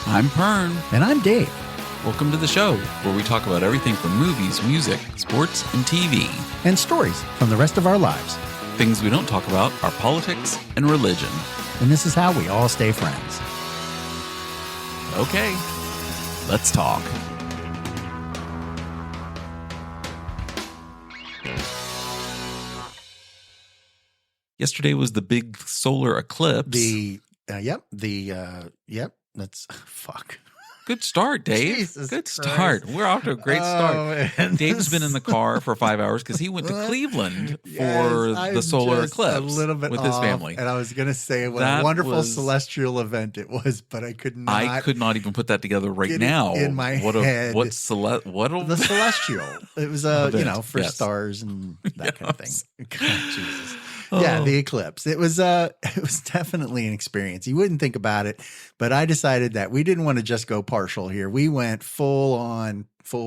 I'm Pern. And I'm Dave. Welcome to the show, where we talk about everything from movies, music, sports, and TV. And stories from the rest of our lives. Things we don't talk about are politics and religion. And this is how we all stay friends. Okay, let's talk. Yesterday was the big solar eclipse. That's fuck. Good start, Dave. Jesus Good Christ. start. We're off to a great start. Man. Dave's been in the car for 5 hours because he went to Cleveland for Yes, the solar just eclipse a little bit with his off, family. And I was going to say what That a wonderful was- celestial event it was, but I could not. I could not even put that together right get it now. in my what head. The celestial. It was for Yes. stars and that kind of thing. Yes. God, Jesus. Yeah, the eclipse. It was definitely an experience. You wouldn't think about it, but I decided that we didn't want to just go partial here. We went full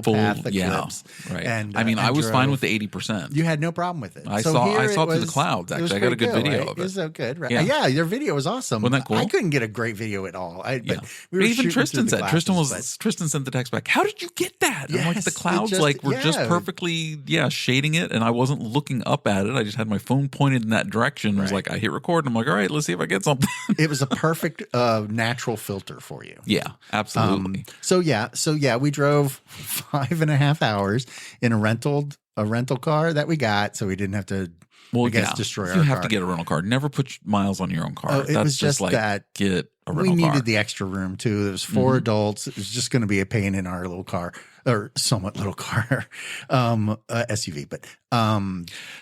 path eclipse. Yeah, right. And I I was fine drove. with the 80%. You had no problem with it. I So saw here it through the was- clouds. it was Actually, I got a pretty good video right? of It was it. so good, right? Yeah. Yeah, your video was awesome. Wasn't that cool? I couldn't get a great video at all. But Yeah. we were Even shooting Tristan through the said glasses, Tristan sent the text back. How did you get that? I'm like, Yes, the it clouds just- were just yeah. perfectly shading it, and I wasn't looking up at it. I just had my phone pointed in that direction. I was Right. like, I hit record, and I'm like, all right, let's see if I get something. It was a perfect natural filter for you. Yeah, absolutely. So we drove 5.5 hours in a rental car that we got, so we didn't have to destroy our car. You have to get a rental car. Never put miles on your own car. Oh, it That's was just like that get a we rental car. needed the extra room too. There was 4 adults. It was just going to be a pain in our little car, or somewhat little car, SUV. But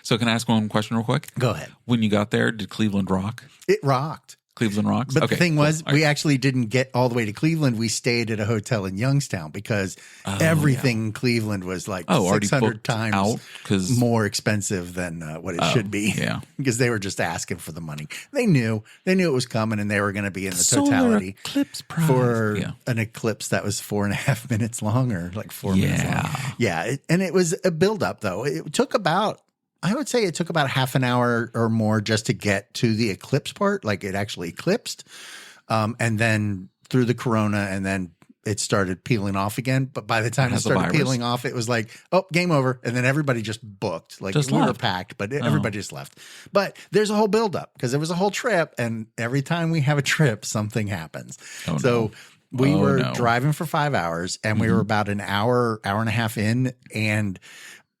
So can I ask one question real quick? go ahead. When you got there, did Cleveland rock? It rocked. Cleveland rocks? But Okay, the thing cool. was, All we right. actually didn't get all the way to Cleveland. We stayed at a hotel in Youngstown because everything in Cleveland was like already 600 booked times out 'cause- more expensive than what it should be. yeah. Because they were just asking for the money. They knew it was coming, and they were going to be in the Solar totality Eclipse prize. for Yeah. an eclipse that was 4.5 minutes long, or like 4 minutes long. Yeah. Yeah. And it was a buildup, though. It took about, I would say it took about half an hour or more just to get to the eclipse part. Like it actually eclipsed. And then through the corona, and then it started peeling off again. But by the time it has the started virus. peeling off, it was like, oh, game over. And then everybody just booked. Like Just we were left. packed, but everybody just left. But there's a whole buildup because there was a whole trip. And every time we have a trip, something happens. Oh, So no. we Oh, were no. driving for 5 hours, and we were about an hour and a half in, and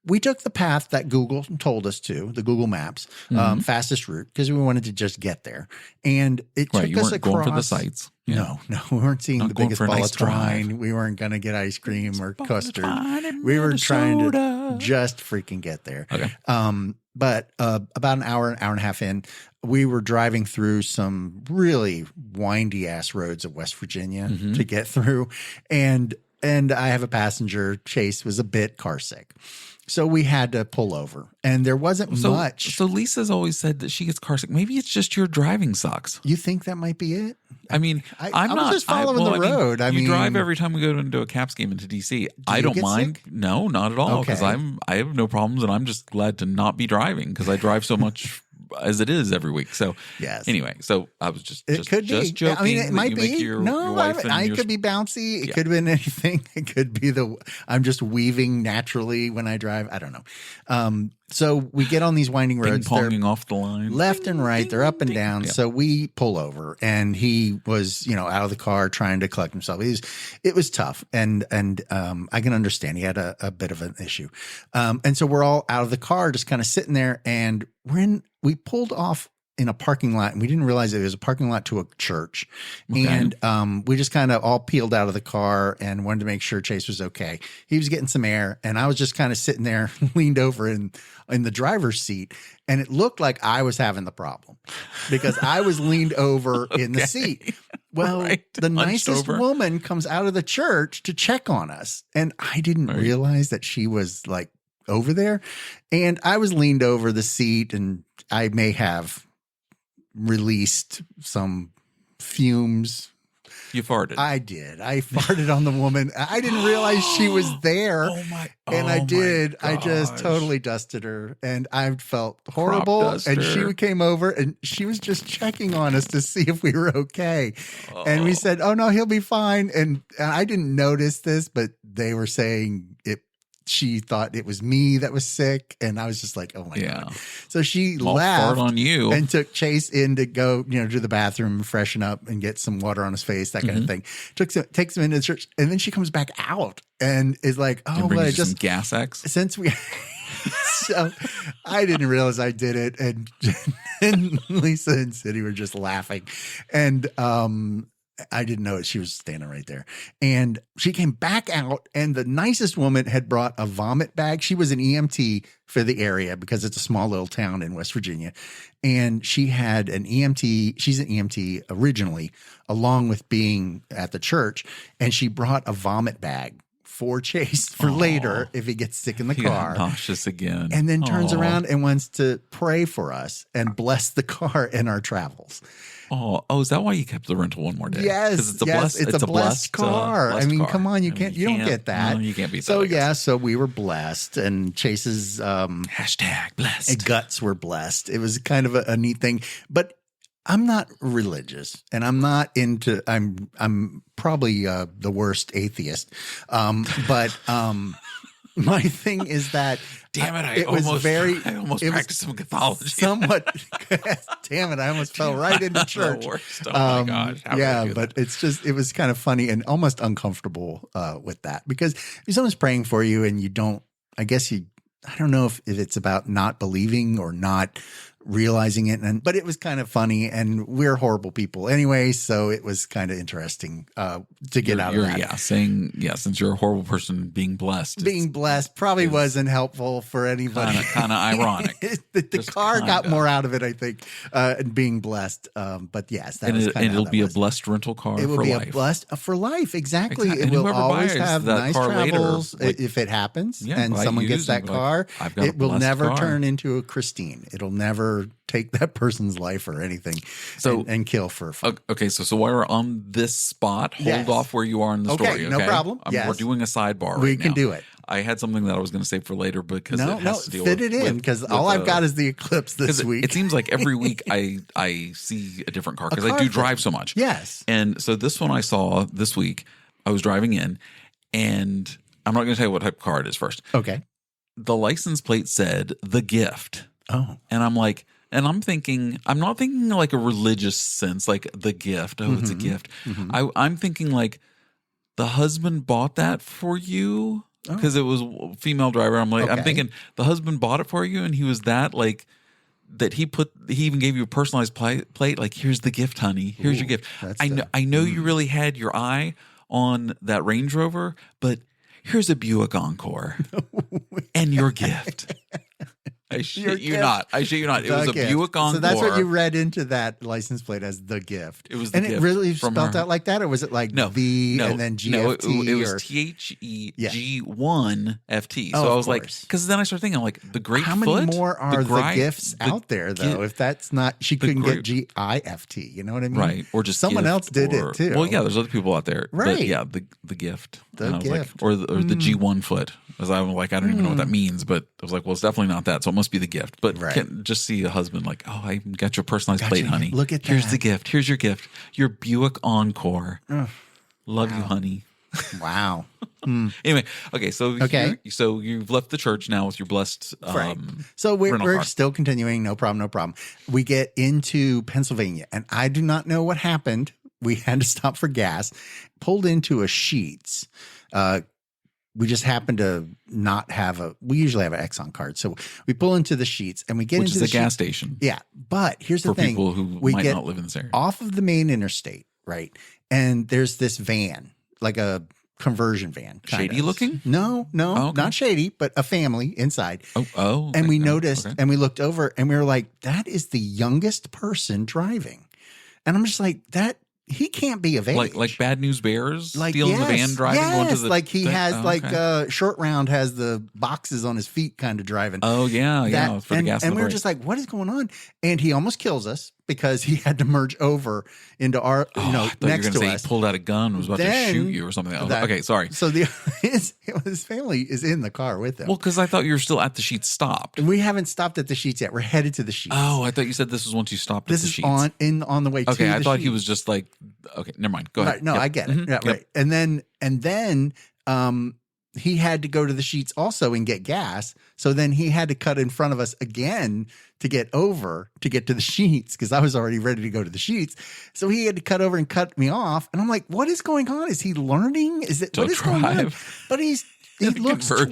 we took the path that Google told us to, the Google Maps, fastest route, because we wanted to just get there. And it Right, took you us weren't across. going for the sights. Yeah. No, we weren't seeing Not the going biggest for a ball nice of twine. drive. We weren't going to get ice cream or custard. twine in We were trying to Minnesota. just freaking get there. Okay. But about an hour and a half in, we were driving through some really windy ass roads of West Virginia to get through. And I have a passenger. Chase was a bit car sick. So we had to pull over, and there wasn't much. So Lisa's always said that she gets car sick. Maybe it's just your driving sucks. You think that might be it? I mean, I I'm was not just following the road. I you mean, drive every time we go into a Caps game into DC. I you don't get mind. sick? No, not at all. Because Okay. I have no problems, and I'm just glad to not be driving because I drive so much as it is every week. So Yes. Anyway, so I was just Could be. joking. I mean, it that might you be. make your No, wife and I your could be bouncy. It Yeah. could have been anything. It could be I'm just weaving naturally when I drive. I don't know. So we get on these winding ping roads. They're ponging off the line. left and right. They're up and down. Yeah. So we pull over, and he was, out of the car trying to collect himself. It was tough. And I can understand he had a bit of an issue. And so we're all out of the car, just kind of sitting there, and we pulled off in a parking lot, and we didn't realize it was a parking lot to a church. Okay. And we just kind of all peeled out of the car and wanted to make sure Chase was okay. He was getting some air, and I was just kind of sitting there, leaned over in the driver's seat, and it looked like I was having the problem because I was leaned over in the seat. Well, Right. the Hunched nicest over. woman comes out of the church to check on us, and I didn't Right. realize that she was like over there, and I was leaned over the seat, and I may have released some fumes You farted. I did. I farted on the woman. I didn't realize she was there. Oh my! And I did. My I just gosh. totally dusted her, and I felt horrible. And she came over, and she was just checking on us to see if we were okay. And we said, "Oh no, he'll be fine." And I didn't notice this, but they were saying it. She thought it was me that was sick, and I was just like, "Oh my god!" So she laughed on you and took Chase in to go, to the bathroom, freshen up, and get some water on his face, that kind of thing. Takes him into the church, and then she comes back out and is like, "Oh, well, I just some gas X." Since we, so I didn't realize I did it, and Lisa and Cindy were just laughing, and I didn't know it. She was standing right there. And she came back out, and the nicest woman had brought a vomit bag. She was an EMT for the area because it's a small little town in West Virginia. And she had an EMT. She's an EMT originally, along with being at the church. And she brought a vomit bag for Chase for later if he gets sick in the car. Nauseous again. And then turns around and wants to pray for us and bless the car in our travels. Oh, is that why you kept the rental one more day? Yes, because it's a blessed car. Blessed I mean, car. come on, you don't get that. No, you can't be. So so we were blessed, and Chase's hashtag blessed guts were blessed. It was kind of a neat thing, but I'm not religious, and I'm not into. I'm probably the worst atheist, but my thing is that. Damn it! I almost practiced some Catholicism. Somewhat. Damn it! I almost fell right into church. The worst. Oh my gosh! But it was kind of funny and almost uncomfortable with that, because if someone's praying for you and you don't, I don't know if it's about not believing or not realizing it, but it was kind of funny, and we're horrible people anyway, so it was kind of interesting to get out of that. Yeah, saying since you're a horrible person, being blessed probably wasn't helpful for anybody. Kind of ironic. the car got more out of it, I think, and being blessed. But yes, that was kind of. It'll be a blessed rental car. It will be life. a blessed for life. Exactly. It And will always have nice travels later, if it happens, and someone gets that car. It will never turn into a Christine. It'll never take that person's life or anything and kill for fun. Okay, so while we're on this spot, hold off where you are in the story. Okay, no problem. We're doing a sidebar. We can do it. I had something that I was going to save for later because it has to deal fit it in, because all I've got is the Eclipse this week. It seems like every week I see a different car because I do drive so much. Yes. And so this one I saw this week, I was driving in, and I'm not going to tell you what type of car it is first. Okay. The license plate said "The Gift." Oh. And I'm like, and I'm not thinking like a religious sense, like the gift. Oh, it's a gift. Mm-hmm. I'm thinking like the husband bought that for you because it was a female driver. I'm like, I'm thinking the husband bought it for you, and he was that like that he even gave you a personalized plate. Like, here's the gift, honey. Here's your gift. I know you really had your eye on that Range Rover, but here's a Buick Encore and your gift. I shit you not. It was a Buick Encore. So that's what you read into that license plate as the gift. It was the and gift. It really spelled out like that, or was it like and then GFT? No, it was THEG1FT. So I was like, because then I started thinking, like, the Great How Foot. How many more are the gifts out there, though? If that's not, she couldn't get GIFT. You know what I mean? Right. Or just someone else did it too. Well, yeah, there's other people out there. Right. But yeah, the gift. The gift. Like, or the G1 foot. As I'm like, I don't even know what that means, but I was like, well, it's definitely not that. So it must be the gift. But can't just see a husband like, oh, I got your personalized plate, honey. Look at that. Here's the gift. Here's your gift. Your Buick Encore. Love you, honey. Wow. Anyway, okay, so you've left the church now with your blessed. So we're still continuing. No problem. We get into Pennsylvania, and I do not know what happened. We had to stop for gas. Pulled into a Sheetz. We just happened to not have we usually have an Exxon card. So we pull into the Sheetz and we get into the gas station. Yeah. But here's the thing. For people who might not live in this area. Off of the main interstate, right? And there's this van, like a conversion van. Shady looking? No, not shady, but a family inside. Oh. And we noticed and we looked over and we were like, that is the youngest person driving. And I'm just like, he can't be of age. Like Bad News Bears stealing the van, driving going to the... like he has Short Round has the boxes on his feet kind of driving. Oh, yeah, for the gas. And we were just like, what is going on? And he almost kills us because he had to merge over into our, I thought you were next gonna to say us. he pulled out a gun, was about to Then shoot you or something. that- Okay, sorry. So his family is in the car with him. Well, because I thought you were still at the Sheets stopped. We haven't stopped at the Sheets yet. We're headed to the Sheets. Oh, I thought you said this was once you stopped at This the is Sheets. on the way to the Okay, I thought he Sheets. was just like, okay, never mind. Go ahead. Right, no, Yep. I get it. Mhm. Yeah, Yep. right. And then he had to go to the Sheets also and get gas. So then he had to cut in front of us again to get over to get to the Sheets because I was already ready to go to the Sheets. So he had to cut over and cut me off. And I'm like, what is going on? Is he learning? What is going on? But he looks 12.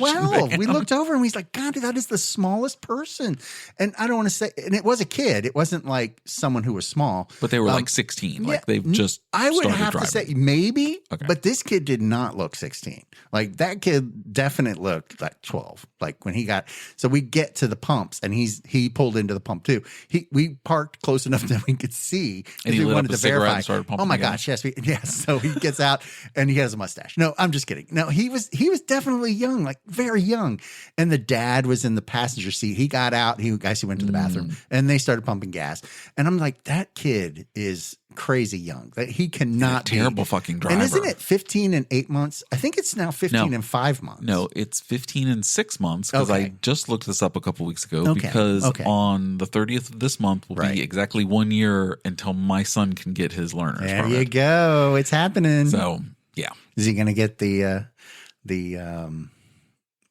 Man. We looked over and he's like, God, that is the smallest person. And I don't want to say, and it was a kid. It wasn't like someone who was small. But they were like 16. Like they've just I would started have driving. to say maybe, Okay. but this kid did not look 16. Like that kid definitely looked like 12. Like when he got, so we get to the pumps and he pulled into the pump too. We parked close enough that we could see. And he we lit wanted up a to cigarette verify. and started pumping Oh my again. gosh, yes. So he gets out and he has a mustache. No, I'm just kidding. No, he was definitely young, like very young. And the dad was in the passenger seat. He got out. He went to the bathroom and they started pumping gas. And I'm like, that kid is crazy young. That he cannot be terrible fucking driver. And isn't it 15 and 8 months? I think it's now 15 and 5 months. No, it's 15 and 6 months because Okay. I just looked this up a couple weeks ago Okay. because Okay. on the 30th of this month will Right. be exactly 1 year until my son can get his learner's There permit. you go. It's happening. So, yeah. Is he going to get the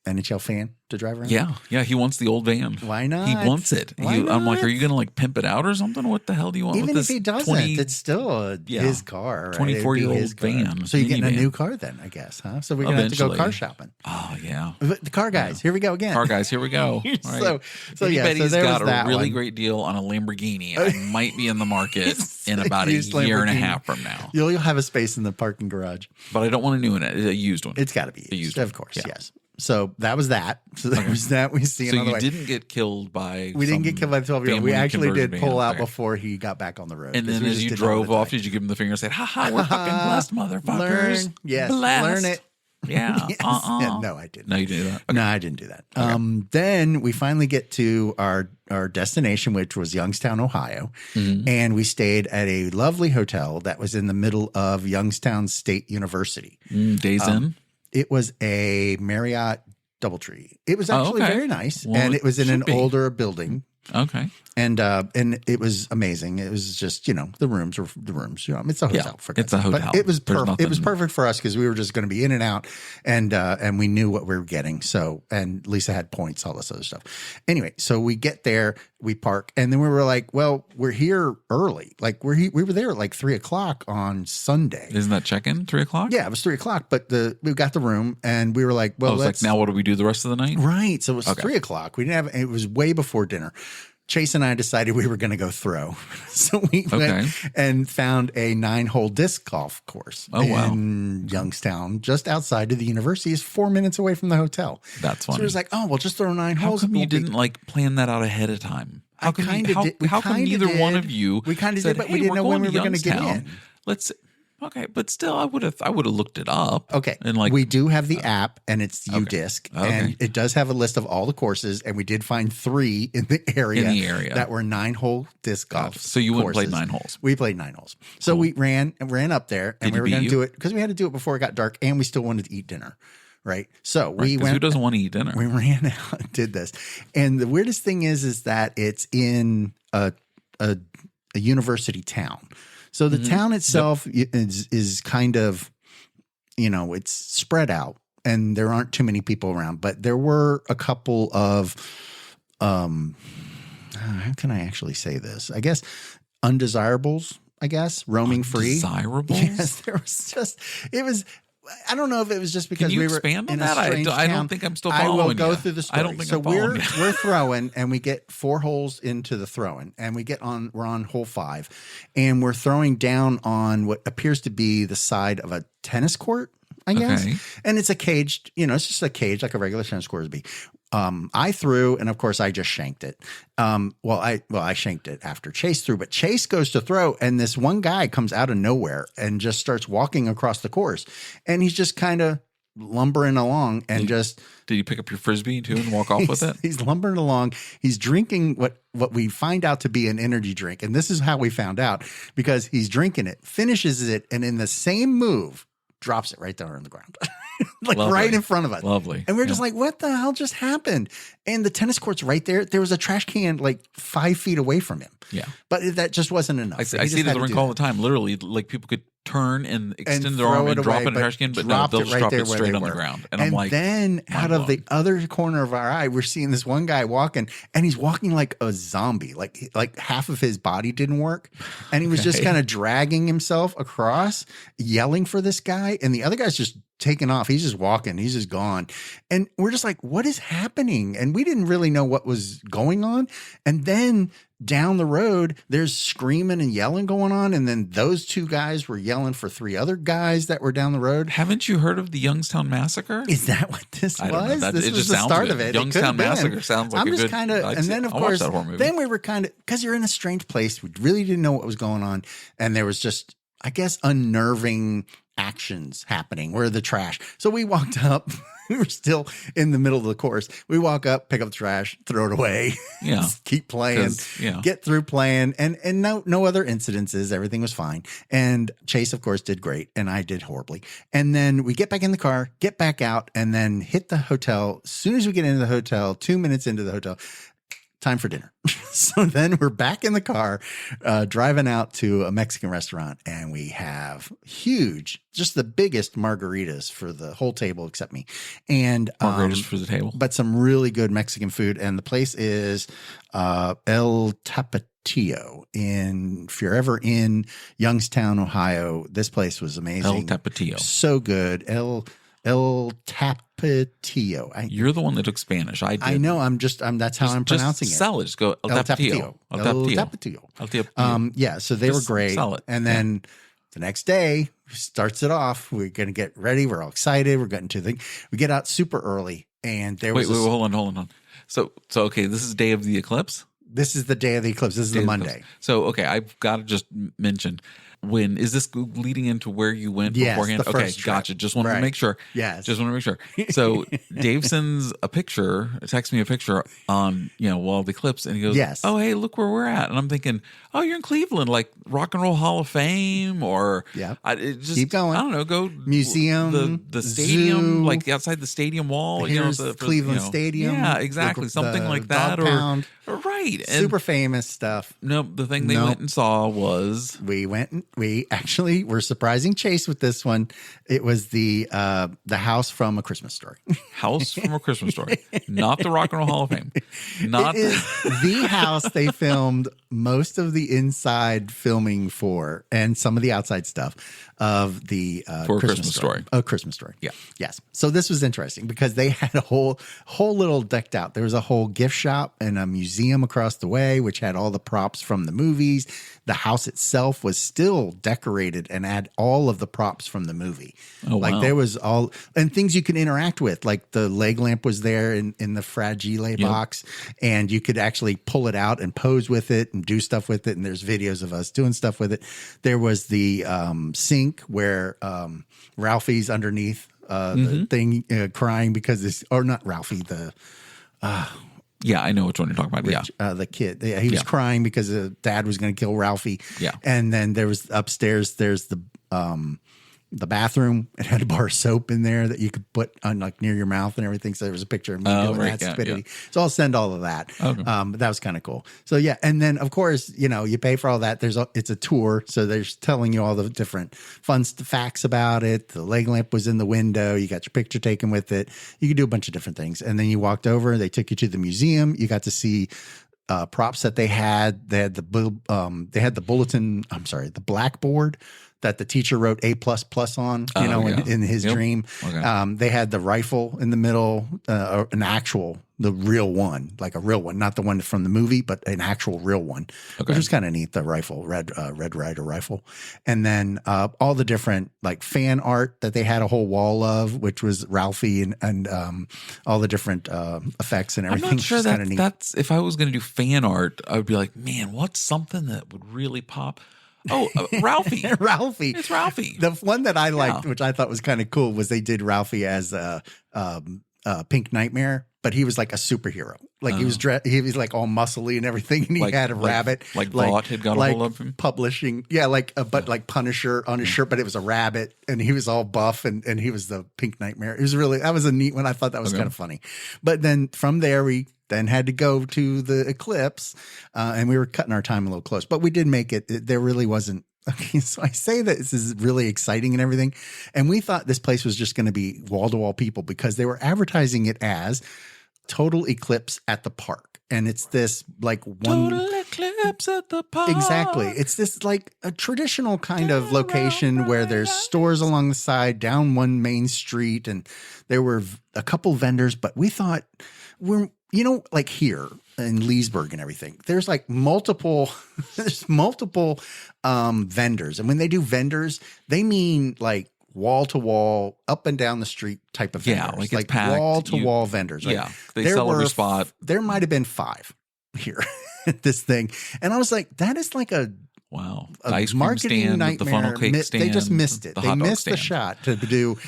NHL fan to drive around? Yeah, he wants the old van. Why not? He wants it. Why I'm like, not? are you going to like pimp it out or something? What the hell do you want Even with if this he doesn't, 20 it's still his car. Right? 24-year-old His car. van, So you're getting a minivan. new car then, I guess, huh? So we're going to have to go Eventually. car shopping. Oh, yeah. But the car guys, here we go again. Car guys, here we go. All right. So yeah, Anybody's there got was a that really one. great deal on a Lamborghini. I might be in the market in about a Used year and a Lamborghini. half from now. You'll have a space in the parking garage. But I don't want a new one, a used one. It's got to be A used, used of one. course, Yeah. yes. So that was that. So that was that. We see So another you way. didn't get killed by We didn't get killed by the 12-year-old. We family actually did conversion pull van. out Okay. before he got back on the road. And 'cause then we as just you did all drove the off, time. did you give him the finger and say, "Ha we're fucking blessed, motherfuckers"? Learn, yes, Blessed. learn it. Yeah. Yes. Uh-uh. Yeah, no, I didn't. No, you didn't do that. Okay. No, I didn't do that. Then we finally get to our destination, which was Youngstown, Ohio. Mm-hmm. And we stayed at a lovely hotel that was in the middle of Youngstown State University. Days in. It was a Marriott DoubleTree. It was actually okay. very nice. Well, and it was in should an be. older building. Okay. And it was amazing. It was just, the rooms were the rooms. It's a hotel. Yeah, it's a hotel. But it was There's perfect. It was nothing- perfect for us because we were just going to be in and out, and we knew what we were getting. So, and Lisa had points, all this other stuff. Anyway, so we get there, we park, and then we were like, well, we're here early. Like we were there at like 3:00 on Sunday. Isn't that check-in 3:00? Yeah, it was 3:00, but we got the room, and we were like, well, I was like, now what do we do the rest of the night? right. So it was 3:00. We didn't have. It was way before dinner. Chase and I decided we were going to go throw. So we went and found a 9-hole disc golf course in Youngstown, just outside of the university. It's 4 minutes away from the hotel. That's funny. So it was like, oh, we'll just throw 9 How holes. come you didn't like plan that out ahead of time? How come kinda did. We how come kinda neither one did. of you We kinda said, did, but hey, we didn't know when going we were gonna get Youngstown. in. Let's okay, but still I would have looked it up. Okay. And like we do have the app and it's UDisc Okay. and it does have a list of all the courses. And we did find 3 in the area, that were 9-hole disc golf. So you went and played courses. 9 holes. We played 9 holes. So we ran up there and Did we he were going beat to you? do it because we had to do it before it got dark and we still wanted to eat dinner. Right. So we 'Cause went. who doesn't want to eat dinner? We ran out and did this. And the weirdest thing is that it's in a university town. So the town itself is kind of, it's spread out and there aren't too many people around, but there were a couple of, how can I actually say this? I guess undesirables, roaming free. Undesirables? Yes, there was just, I don't know if it was just because Can you we were expand on in that? a strange I town. don't think I'm still I following will go you. through the story. I don't think so I'm following we're throwing and we get 4 holes into the throwing and we're on hole 5 and we're throwing down on what appears to be the side of a tennis court, I guess. Okay. And it's a caged, it's just a cage like a regular tennis court would be. I threw, and of course I just shanked it. I shanked it after Chase threw, but Chase goes to throw, and this one guy comes out of nowhere and just starts walking across the course, and he's just kind of lumbering along and just. Did you pick up your Frisbee too and walk off with it? He's lumbering along. He's drinking what we find out to be an energy drink. And this is how we found out, because he's drinking it, finishes it, and in the same move, drops it right there on the ground. Like Lovely. right in front of us. Lovely. And we're just like, what the hell just happened? And the tennis court's right there. There was a trash can like 5 feet away from him. Yeah. But that just wasn't enough. I see this rink all the time. Literally, like people could turn and extend their arm and drop it in a trash can, but no, they'll just drop it straight on the ground. And I'm like, then out of the other corner of our eye, we're seeing this one guy walking, and he's walking like a zombie. Like half of his body didn't work, and he was just kind of dragging himself across, yelling for this guy, and the other guy's just taking off. He's just walking. He's just gone. And we're just like, what is happening? And we didn't really know what was going on. And then down the road, there's screaming and yelling going on. And then those 2 guys were yelling for 3 other guys that were down the road. Haven't you heard of the Youngstown Massacre? Is that what this was? This was the start of it. Youngstown Massacre sounds like I'm a just good. kind of, and then of course, then we were kind of, because you're in a strange place. We really didn't know what was going on. And there was just, I guess, unnerving actions happening. We're the trash. So we walked up. We were still in the middle of the course. We walk up, pick up the trash, throw it away. Yeah. Keep playing. Get through playing. And no other incidences. Everything was fine. And Chase, of course, did great. And I did horribly. And then we get back in the car, get back out, and then hit the hotel. As soon as we get into the hotel, 2 minutes into the hotel, time for dinner. So then we're back in the car, driving out to a Mexican restaurant, and we have huge, just the biggest margaritas for the whole table except me. And margaritas for the table, but some really good Mexican food. And the place is El Tapatio. If you're ever in Youngstown, Ohio, this place was amazing. El Tapatio, so good. El Tapatio. You're the one that took Spanish. I did. I know. That's how I'm pronouncing it. Sell it. Just go El Tapatio. El Tapatio. Yeah. So they were great. Sell it. And then the next day starts it off. We're going to get ready. We're all excited. We're getting to the thing. We get out super early, and there was. Wait, hold on. So okay, this is day of the eclipse. This is the day of the eclipse. This is the Monday. So okay, I've got to just mention. When is this leading into where you went beforehand? Okay, gotcha. Just wanted to make sure. Yes. Just want to make sure. So Dave sends texts me a picture on, while the eclipse, and he goes, yes. Oh, hey, look where we're at. And I'm thinking, oh, you're in Cleveland, like Rock and Roll Hall of Fame, or keep going. I don't know, go museum, the stadium, zoo, like outside the stadium wall, the Cleveland Stadium. Yeah, exactly. Something like that. Pound. Right. Super famous stuff. Nope. The thing they went and saw was we actually were surprising Chase with this one. It was the house from A Christmas Story. House from A Christmas Story. Not the Rock and Roll Hall of Fame. Not it is the house they filmed most of the inside filming for, and some of the outside stuff of the Christmas Story. A Christmas Story. Yeah. Yes. So this was interesting because they had a whole little decked out. There was a whole gift shop and a museum across the way, which had all the props from the movies. The house itself was still decorated and had all of the props from the movie. Oh, wow. There was all, and things you could interact with, like the leg lamp was there in the Fragile box, and you could actually pull it out and pose with it and do stuff with it. And there's videos of us doing stuff with it. There was the sink where Ralphie's underneath the thing crying because or not Ralphie, yeah, I know which one you're talking about. Rich, the kid. He was crying because dad was going to kill Ralphie. Yeah. And then there was upstairs, there's the bathroom. It had a bar of soap in there that you could put on like near your mouth and everything. So there was a picture of me doing that stupidity. Yeah. So I'll send all of that. Okay. But that was kind of cool. So yeah. And then of course, you pay for all that. It's a tour. So they're telling you all the different fun facts about it. The leg lamp was in the window. You got your picture taken with it. You could do a bunch of different things. And then you walked over, they took you to the museum. You got to see props that they had. They had the bulletin. I'm sorry, the blackboard that the teacher wrote A++ on, in his dream. Okay. They had the rifle in the middle, the real one, like a real one, not the one from the movie, but an actual real one, which was kind of neat. The rifle, Red Ryder rifle. And then all the different like fan art that they had a whole wall of, which was Ralphie and all the different effects and everything. I'm not sure that's if I was going to do fan art, I would be like, man, what's something that would really pop? Ralphie. Ralphie. It's Ralphie. The one that I liked, which I thought was kind of cool, was they did Ralphie as Pink Nightmare, but he was like a superhero. Like he was like all muscly and everything, and he had a rabbit. Like Vought had got a hold of him. Publishing, but like Punisher on his shirt, but it was a rabbit, and he was all buff, and he was the Pink Nightmare. It was that was a neat one. I thought that was kind of funny. But then from there we then had to go to the eclipse, and we were cutting our time a little close, but we did make it. There really wasn't. Okay, so I say that this is really exciting and everything, and we thought this place was just going to be wall-to-wall people because they were advertising it as Total Eclipse at the park, and it's this like one Total Eclipse at the park. Exactly, it's this like a traditional kind of location where there's stores along the side, down one main street, and there were a couple vendors, but we thought like here in Leesburg and everything, there's like multiple vendors. And when they do vendors, they mean like wall to wall, up and down the street type of vendors. Yeah, like it's packed. Wall to wall vendors. Right? Yeah, they sell every spot. There might have been 5 here at this thing. And I was like, that is like a ice cream marketing stand, nightmare. The funnel cake stand. They just missed it. They missed the shot to do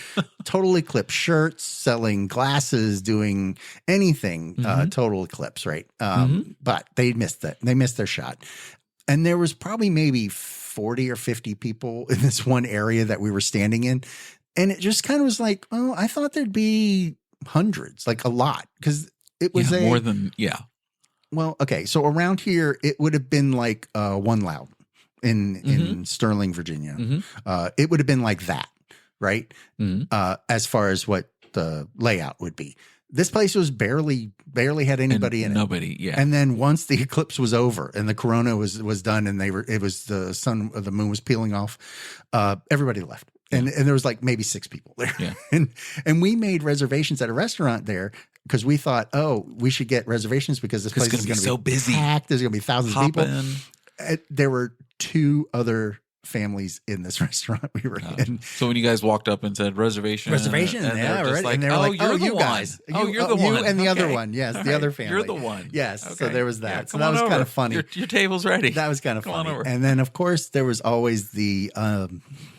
Total Eclipse shirts, selling glasses, doing anything Total Eclipse, right? But they missed it. They missed their shot. And there was probably maybe 40 or 50 people in this one area that we were standing in. And it just kind of was like, oh, I thought there'd be hundreds, like a lot. Because it was more than, Well, okay. So around here, it would have been like One Loud in Sterling, Virginia. It would have been like that, right? As far as what the layout would be. This place was barely had anybody in it. Nobody, yeah. And then once the eclipse was over and the corona was done and it was the sun or the moon was peeling off, everybody left. And there was like maybe 6 people there. Yeah. and we made reservations at a restaurant there because we thought, we should get reservations because this place is going to be so busy. Packed. There's going to be thousands of people. There were 2 other families in this restaurant we were in. So when you guys walked up and said reservation, and they're right. like, and they're like, you're the you one. guys. You're the one. You and the other one. Yes, the other family. You're the one. Yes. Okay. So there was that. Yeah, so that was kind of funny. Your table's ready. That was kind of Come funny. on over. And then, of course, there was always the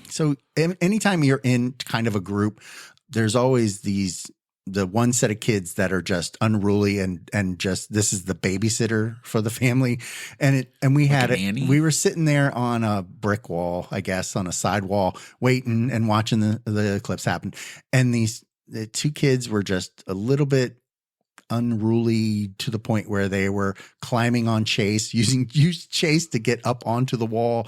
so anytime you're in kind of a group, there's always the one set of kids that are just unruly and just this is the babysitter for the family. And we had it. We were sitting there on a brick wall, I guess, on a side wall, waiting and watching the eclipse happen. And the 2 kids were just a little bit unruly to the point where they were climbing on Chase, used Chase to get up onto the wall,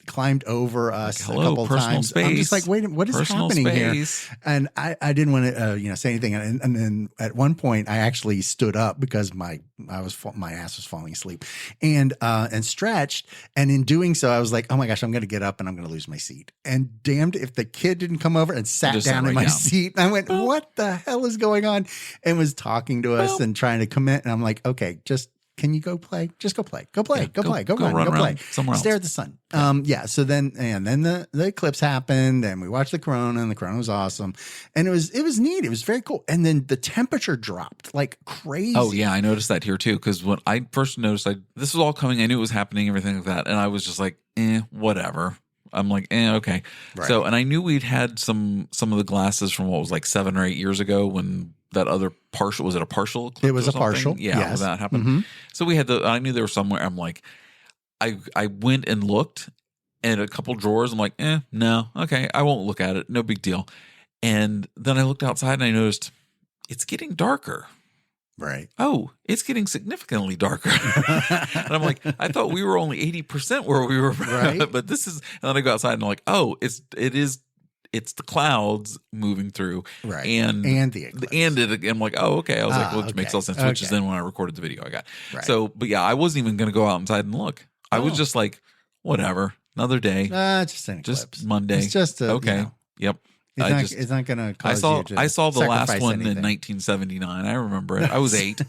climbed over us a couple times. Space. I'm just like, wait, what is happening here? And I didn't want to, say anything. And then at one point I actually stood up because my ass was falling asleep and stretched. And in doing so, I was like, oh my gosh, I'm going to get up and I'm going to lose my seat. And damned if the kid didn't come over and sat down in my seat. And I went, what the hell is going on? And was talking to us and trying to commit. And I'm like, okay, can you go play? Just go play. Go play. Go play. Go play. Somewhere else. Stare at the sun. So then the eclipse happened and we watched the corona and the corona was awesome. And it was neat. It was very cool. And then the temperature dropped like crazy. Oh yeah. I noticed that here too. Cause when I first noticed this was all coming, I knew it was happening, everything like that. And I was just like, whatever. I'm like, okay. Right. So, and I knew we'd had some of the glasses from what was like 7 or 8 years ago when that other partial, was it a partial eclipse? It was a partial. Yeah, yes. That happened. So we had I knew there was somewhere. I'm like, I went and looked and a couple drawers. I'm like, no, okay, I won't look at it. No big deal. And then I looked outside and I noticed it's getting darker. Right. Oh, it's getting significantly darker. And I'm like, I thought we were only 80% where we were. Right. But this is, and then I go outside and I'm like, it's the clouds moving through. Right. And the eclipse. I'm like, oh, okay. I was like, which makes all sense, which is then when I recorded the video I got. Right. So, but yeah, I wasn't even going to go outside and look. I was just like, whatever, another day. Just an eclipse. Just Monday. It's just okay. Yep. It's not going to cause you to I saw the last one anything. in 1979. I remember it. I was 8.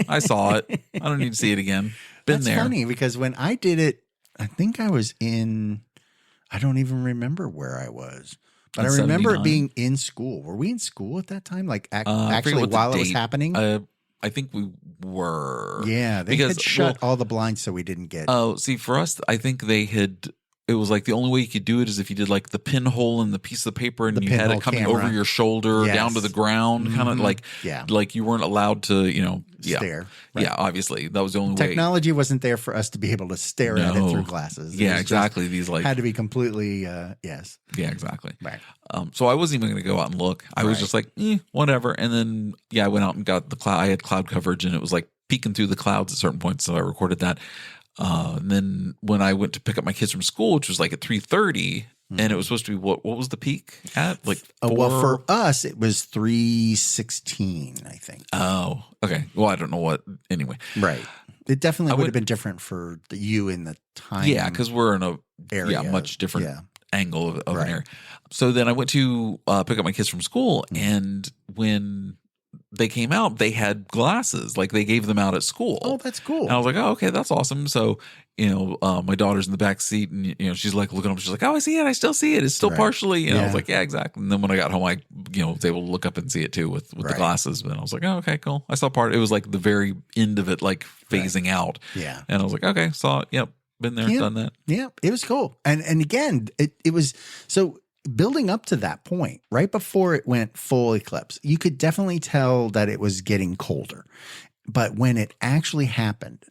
I saw it. I don't need to see it again. That's funny because when I did it, I think I was I don't even remember where I was. But I remember it being in school. Were we in school at that time? Like actually while it was happening? I think we were. Yeah. They had shut all the blinds so we didn't get. Oh, see, for us, I think they had it was like the only way you could do it is if you did like the pinhole in the piece of the paper and you had pinhole it coming camera. over your shoulder Yes. down to the ground, kind of like you weren't allowed to, Stare. Right. Yeah, obviously that was the only way. Technology wasn't there for us to be able to stare at it through glasses. Yeah, exactly. These like had to be completely yes. Yeah, exactly. Right. So I wasn't even going to go out and look. I was just like, whatever. And then I went out and got the cloud. I had cloud coverage, and it was like peeking through the clouds at certain points. So I recorded that. And then when I went to pick up my kids from school, which was like at 3:30, and it was supposed to be what was the peak at? Like 4? Well, for us, it was 3:16, I think. Oh, okay. Well, I don't know what. Anyway, right. It definitely would have been different for you in the time. Yeah, because we're in a area. much different angle of an area. So then I went to pick up my kids from school, and when they came out, they had glasses. Like they gave them out at school. Oh, that's cool. And I was like, oh, okay, that's awesome. So, my daughter's in the back seat, and she's like looking up. She's like, oh, I see it. I still see it. It's still partially. And I was like, yeah, exactly. And then when I got home, I was able to look up and see it too with the glasses. And I was like, oh, okay, cool. I saw part. It was like the very end of it, like phasing out. Yeah. And I was like, okay, saw it. Yep, been there, done that. Yeah, it was cool. And again, it was so. Building up to that point, right before it went full eclipse, you could definitely tell that it was getting colder. But when it actually happened,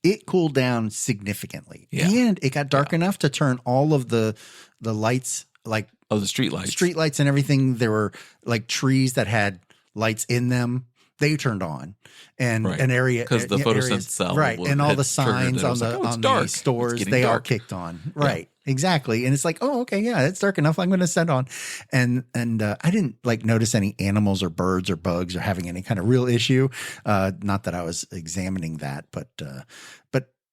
it cooled down significantly. Yeah. And it got dark enough to turn all of the lights, like the street lights and everything. There were like trees that had lights in them. They turned on, and an area because the photosynthetic cell, and all the signs on the stores, they all kicked on, right? Exactly, and it's like, oh, okay, yeah, it's dark enough. I'm going to set on, and I didn't like notice any animals or birds or bugs or having any kind of real issue. Not that I was examining that, but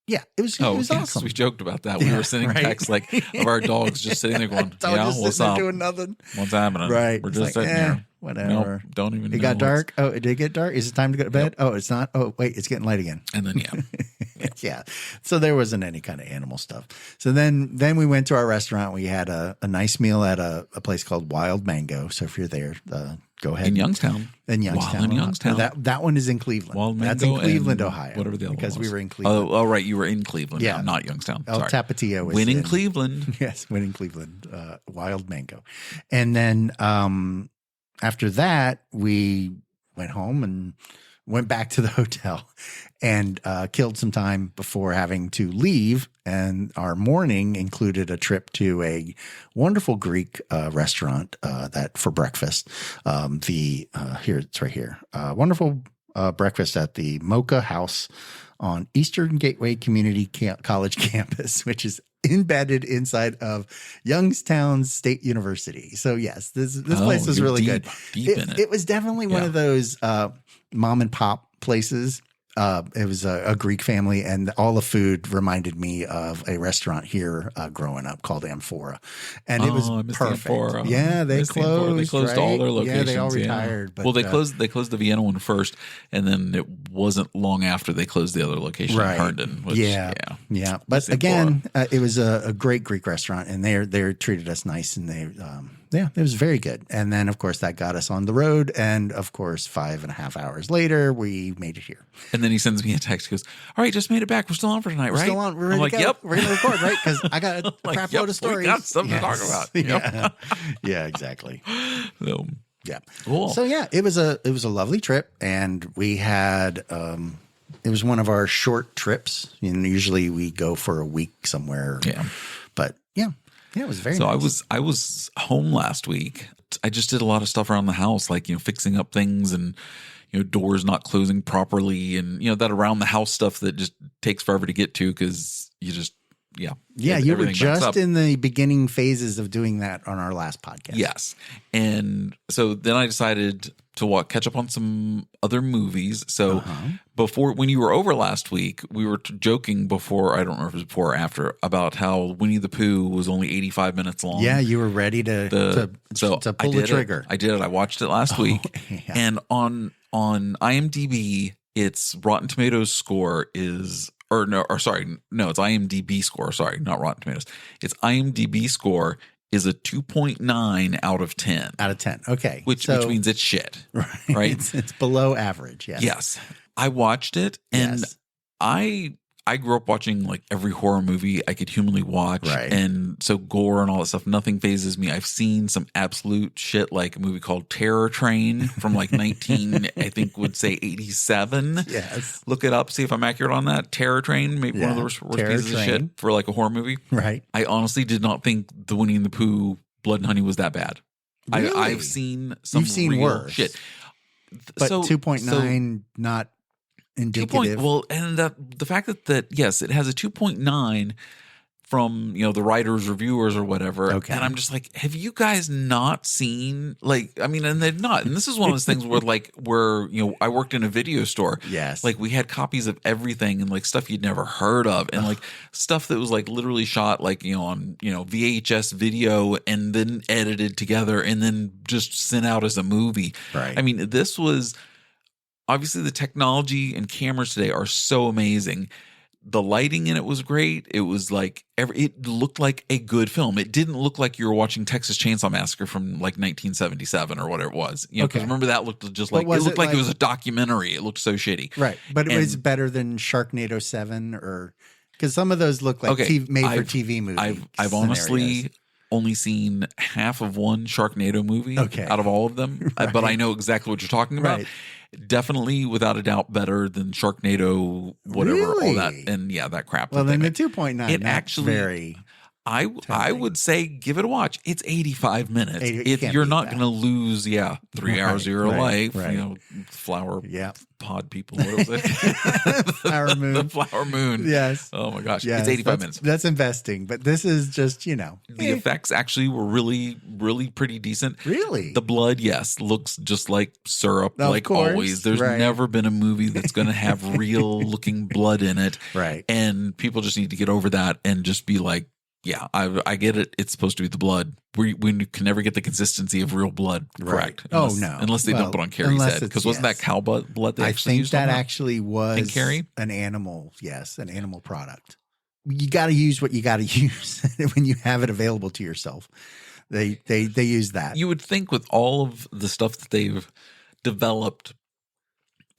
yeah, it was awesome. We joked about that. We were sending texts like of our dogs just sitting there going, what's up? Doing nothing. What's happening? Right. We're just sitting here. Whatever. Nope, don't even know. It got dark. Oh, it did get dark. Is it time to go to bed? Yep. Oh, it's not. Oh, wait, it's getting light again. And then, yeah. So there wasn't any kind of animal stuff. So then we went to our restaurant. We had a nice meal at a place called Wild Mango. So if you're there, go ahead. In Youngstown. That one is in Cleveland. Wild Mango. That's in Cleveland, Ohio. Whatever the other because one was. we were in Cleveland. Oh, right. You were in Cleveland. Yeah. Not Youngstown. El Tapatio was winning Cleveland. Yes, winning Cleveland. Wild Mango. And then after that, we went home and went back to the hotel and killed some time before having to leave. And our morning included a trip to a wonderful Greek restaurant that for breakfast. Here it's right here. Wonderful breakfast at the Mocha House on Eastern Gateway Community College campus, which is embedded inside of Youngstown State University. So yes, this place was really good. Deep in it. It was definitely one of those mom and pop places. It was a Greek family, and all the food reminded me of a restaurant here growing up called Amphora, and it was perfect. Yeah, they closed. They closed all their locations. Yeah, they all retired. But, well, they closed the Vienna one first, and then it wasn't long after they closed the other location in Herndon. Which, yeah. But again, it was a great Greek restaurant, and they treated us nice, and it was very good. And then, of course, that got us on the road. And, of course, 5.5 hours later, we made it here. And then he sends me a text. He goes, all right, just made it back. We're still on for tonight, right? We're still on. We're ready to go. Yep. We're going to record, right? Because I got a crap load of stories. We got something to talk about. Yep. Yeah, exactly. So, yeah. Cool. So, yeah, it was a lovely trip. And we had it was one of our short trips. Usually we go for a week somewhere. Yeah. But, yeah. Yeah, it was very nice. I was home last week. I just did a lot of stuff around the house, like, fixing up things and, doors not closing properly and, that around the house stuff that just takes forever to get to because you just, you were just in the beginning phases of doing that on our last podcast. Yes. And so then I decided to catch up on some other movies. So when you were over last week, we were joking before, I don't know if it was before or after, about how Winnie the Pooh was only 85 minutes long. Yeah, you were ready to pull the trigger. I did it. I watched it last week. Yeah. And on IMDb, its Rotten Tomatoes score is it's IMDb score. Sorry, not Rotten Tomatoes. Its IMDb score is a 2.9 out of 10. Out of 10. Okay. Which means it's shit. Right? It's below average. Yes. Yes. I watched it and I I grew up watching like every horror movie I could humanly watch. Right. And so gore and all that stuff, nothing phases me. I've seen some absolute shit, like a movie called Terror Train from like 19, I think would say 87. Yes. Look it up, see if I'm accurate on that. Terror Train, maybe one of the worst pieces of shit for like a horror movie. Right. I honestly did not think the Winnie and the Pooh Blood and Honey was that bad. Really? I've seen some You've seen real worse. Shit. But 2.9 not indicative. And the fact that yes, it has a 2.9 from the writers, reviewers, or whatever. Okay. And I'm just like, have you guys not seen and they've not. And this is one of those things where I worked in a video store. Yes. Like we had copies of everything and like stuff you'd never heard of and like stuff that was like literally shot like on VHS video and then edited together and then just sent out as a movie. Right. I mean, this was obviously the technology and cameras today are so amazing. The lighting in it was great. It was like it looked like a good film. It didn't look like you were watching Texas Chainsaw Massacre from like 1977 or whatever it was. Because remember that looked just like it looked like it was a documentary. It looked so shitty. Right, but it was better than Sharknado 7 or because some of those look like made for TV movies. I've honestly only seen half of one Sharknado movie out of all of them, but I know exactly what you're talking about. Right. Definitely, without a doubt, better than Sharknado, whatever, all that, and that crap. Well, then the 2.9, it actually very. I would say give it a watch. It's 85 minutes. You're not going to lose 3 hours of your life. Right. Flower pod people. What was it? Flower moon. The flower moon. Yes. Oh my gosh. It's 85 minutes. That's investing, but this is just the effects actually were really, really pretty decent. Really, the blood, yes, looks just like syrup, like course. always. There's never been a movie that's going to have real looking blood in it. Right. And people just need to get over that and just be like, yeah, I get it. It's supposed to be the blood. We can never get the consistency of real blood correct. Right. Unless they dump it on Carrie's head. Because wasn't that cow blood they actually used? I think that actually was Carrie? An animal. Yes, an animal product. You got to use what you got to use when you have it available to yourself. They use that. You would think with all of the stuff that they've developed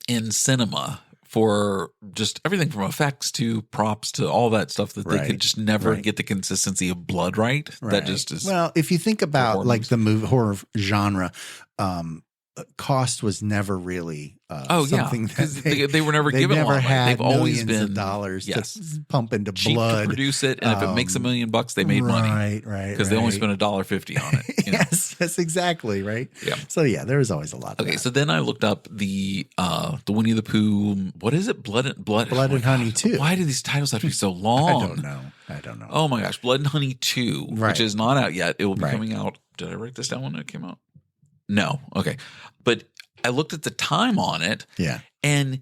in cinema for just everything from effects to props to all that stuff that they could just never get the consistency of blood right. That just is. Well, if you think about like the movie horror genre, cost was never really something because they were never given never a lot. Had They've always millions been of dollars to pump into cheap blood to produce it, and if it makes $1 million, they made money. Right. Because they only spent $1.50 on it. Yes, that's exactly right. Yeah. So there was always a lot. Of that. So then I looked up the Winnie the Pooh. What is it? Blood and Honey 2. Why do these titles have to be so long? I don't know. Oh my gosh, Blood and Honey 2, which is not out yet. It will be coming out. Did I write this down when it came out? No. Okay, but I looked at the time on it. Yeah. And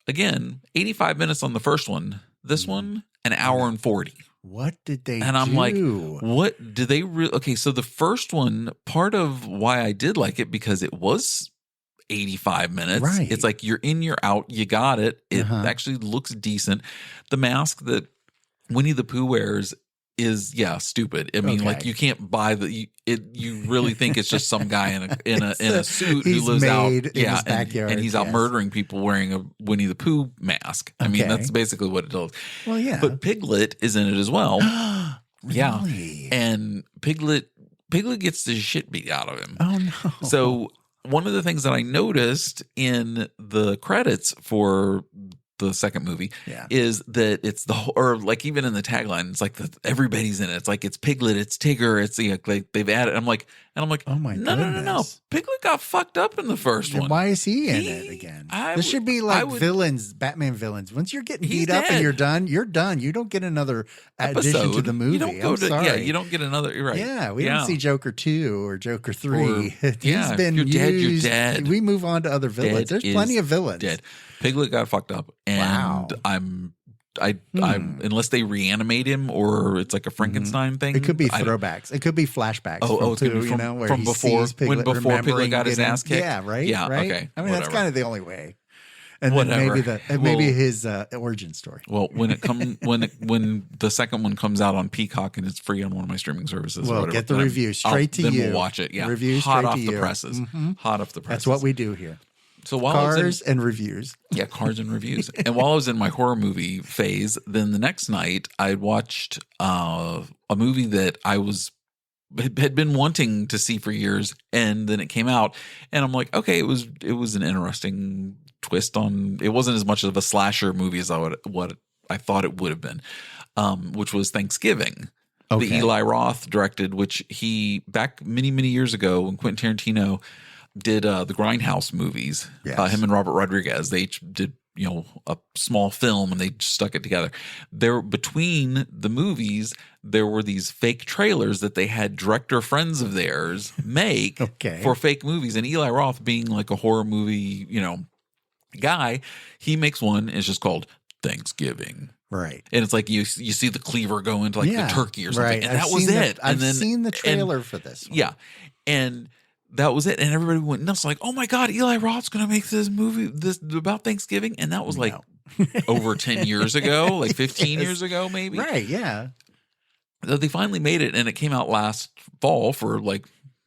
again, 85 minutes on the first one. This one, an hour and 40. What did they And I'm like, what did they really? Okay, so the first one, part of why I did like it because it was 85 minutes. Right. It's like you're in, you're out, you got it. It actually looks decent. The mask that Winnie the Pooh wears is stupid. I mean, like you can't buy you really think it's just some guy in a suit who lives out in his backyard, and he's out murdering people wearing a Winnie the Pooh mask. I mean, that's basically what it does. Well, yeah. But Piglet is in it as well. Really? Yeah. And Piglet gets the shit beat out of him. Oh no. So one of the things that I noticed in the credits for the second movie is that it's or like even in the tagline, it's like everybody's in it. It's like it's Piglet, it's Tigger, it's like they've added. I'm like, oh my goodness. No. Piglet got fucked up in the first one. Why is he in it again? This should be like villains, Batman villains. Once you're getting beat up and you're done. You don't get another addition to the movie. You don't go you don't get another. You're right. Yeah, we don't see Joker 2 or Joker 3. He's been you're used. You're dead. We move on to other villains. There's plenty of villains. Dead. Piglet got fucked up, and I'm unless they reanimate him or it's like a Frankenstein thing. It could be throwbacks. It could be flashbacks. It's gonna be from before Piglet, Piglet got his ass kicked. Yeah, right. Yeah, right? okay. I mean, that's kind of the only way. And then maybe his origin story. Well, when the second one comes out on Peacock and it's free on one of my streaming services, well, get the review straight to you. Then we'll watch it. Yeah, review hot straight off to the you. presses. Hot off the presses. That's what we do here. So while Cars and reviews. Yeah, cars and reviews. And while I was in my horror movie phase, then the next night I watched a movie that had been wanting to see for years, and then it came out, and I'm like, okay, it was an interesting twist on. It wasn't as much of a slasher movie as what I thought it would have been, which was Thanksgiving. Okay. The Eli Roth directed, which he back many years ago when Quentin Tarantino did the Grindhouse movies. Yes. Him and Robert Rodriguez, they each did a small film and they stuck it together. There between the movies, there were these fake trailers that they had director friends of theirs make for fake movies. And Eli Roth, being like a horror movie guy, he makes one. It's just called Thanksgiving. Right. And it's like you see the cleaver go into like the turkey or something. Right. And that was it. I've seen the trailer for this one. Yeah. And that was it. And everybody went nuts like, oh my God, Eli Roth's going to make this movie about Thanksgiving. And that was like over 10 years ago, like 15 years ago, maybe. Right. Yeah. So they finally made it, and it came out last fall for like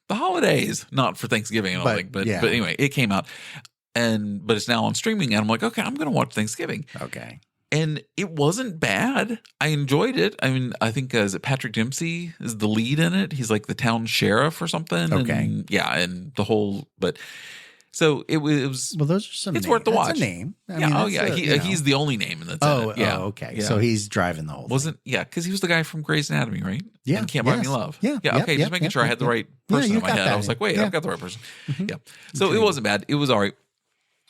the holidays, not for Thanksgiving, I don't think. But anyway, it came out, but it's now on streaming. And I'm like, okay, I'm going to watch Thanksgiving. Okay. And it wasn't bad. I enjoyed it. I mean, I think is it Patrick Dempsey is the lead in it. He's like the town sheriff or something. Okay. And, and the whole, but so it was. Well, those are some. It's worth the watch. That's a name. He's the only name in that. Okay. Yeah. So he's driving the whole. Because he was the guy from Grey's Anatomy, right? Yeah. And Can't Buy Me Love. Yeah. Okay. Just making sure I had the right person in my head. I was like, wait, I've got the right person. Mm-hmm. Yeah. So it wasn't bad. It was all right.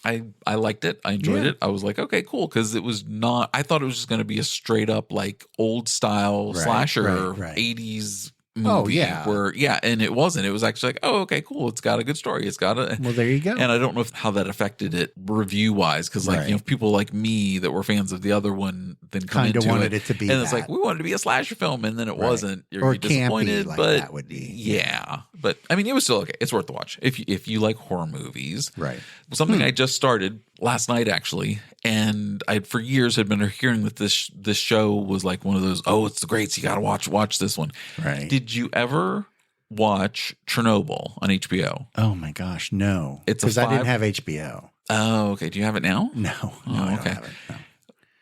I liked it. I enjoyed it. I was like, okay, cool. Because it was not, I thought it was just going to be a straight up like old style slasher 80s movie. And it wasn't. It was actually like, oh, okay, cool. It's got a good story. It's got a. Well, there you go. And I don't know how that affected it review wise. Because people like me that were fans of the other one then come into wanted it to be. And it's like, we wanted it to be a slasher film. And then it wasn't. You're disappointed. Like but that would be. Yeah. But I mean, it was still okay. It's worth the watch if you like horror movies. Right. Something I just started last night actually, and I for years had been hearing that this show was like one of those. Oh, it's the greats. You got to watch this one. Right. Did you ever watch Chernobyl on HBO? Oh my gosh, no. It's because I didn't have HBO. Oh, okay. Do you have it now? No. I don't have it. No.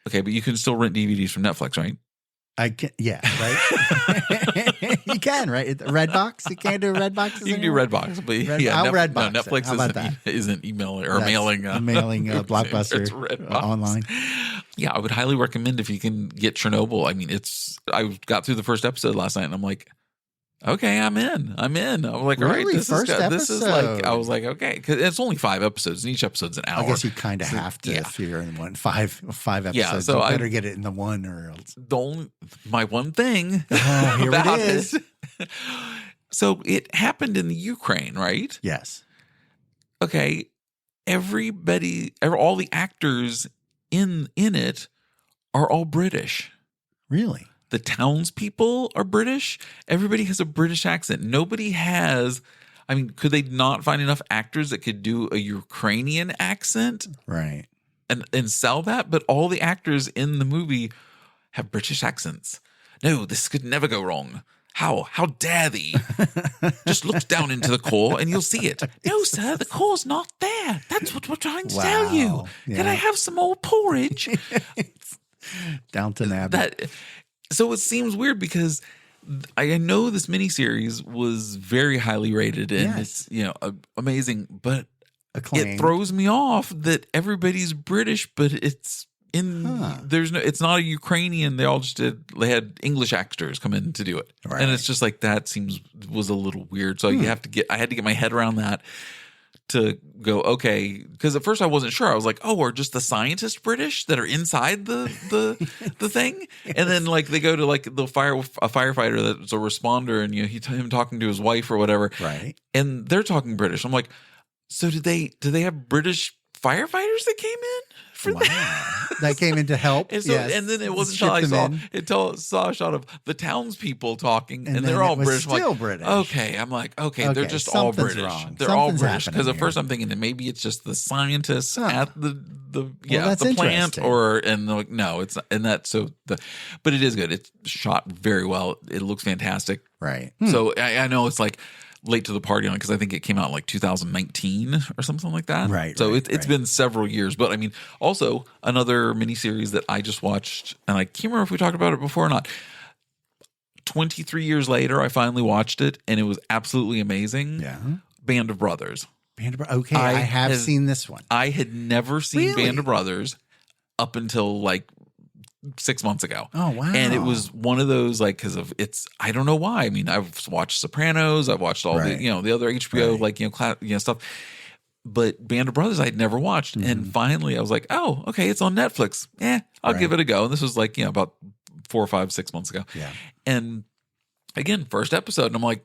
Okay, but you can still rent DVDs from Netflix, right? I can, right? You can, right? Redbox? You can't do Redbox? You can do Redbox, but Redbox. No, Netflix isn't emailing or mailing. Mailing Blockbuster online. Yeah, I would highly recommend if you can get Chernobyl. I mean, I got through the first episode last night, and I'm like, okay, I'm in. I was like, all right, this is like, I was like, okay, because it's only 5 episodes, and each episode's an hour. I guess you kind of have to if you're in one 5 episodes. Yeah, so I better get it in the one or else. My one thing here about it is. So it happened in the Ukraine, right? Yes. Okay, all the actors in it are all British. Really? The townspeople are British. Everybody has a British accent. Nobody has. I mean, could they not find enough actors that could do a Ukrainian accent? Right. And sell that? But all the actors in the movie have British accents. No, this could never go wrong. How dare thee? Just look down into the core and you'll see it. No, sir, the core's not there. That's what we're trying to tell you. Yeah. Can I have some more porridge? Downton Abbey. So it seems weird because I know this miniseries was very highly rated and it's amazing, but acclaimed. It throws me off that everybody's British, but it's it's not a Ukrainian. They had English actors come in to do it, and it's just like that was a little weird. So I had to get my head around that. To go, okay, because at first I wasn't sure. I was like, oh, are just the scientists British that are inside the thing? And then like they go to like a firefighter that's a responder, and him talking to his wife or whatever, right? And they're talking British. I'm like, so do they have British firefighters that came in for that came in to help? And, and then it wasn't until I saw a shot of the townspeople talking, and they're all British. Still British. Okay, I'm like, okay, they're just all British. Wrong. They're all British because at first I'm thinking that maybe it's just the scientists at the plant, and they're like, no, it's not, and that's but it is good. It's shot very well. It looks fantastic. Right. So I know it's like late to the party on it because I think it came out in like 2019 or something like that. Right. So it's been several years. But I mean, also another miniseries that I just watched, and I can't remember if we talked about it before or not. 23 years later, I finally watched it, and it was absolutely amazing. Yeah. Band of Brothers. Okay, I have seen this one. I had never seen Band of Brothers up until like 6 months ago. Oh, wow. And it was one of those, like, because of it's, I don't know why. I mean, I've watched Sopranos, I've watched all the, the other HBO, like, stuff. But Band of Brothers I'd never watched. And finally I was like, oh, okay, it's on Netflix. I'll give it a go. And this was like, about 4 or 5, 6 months ago. Yeah. And again, first episode, and I'm like,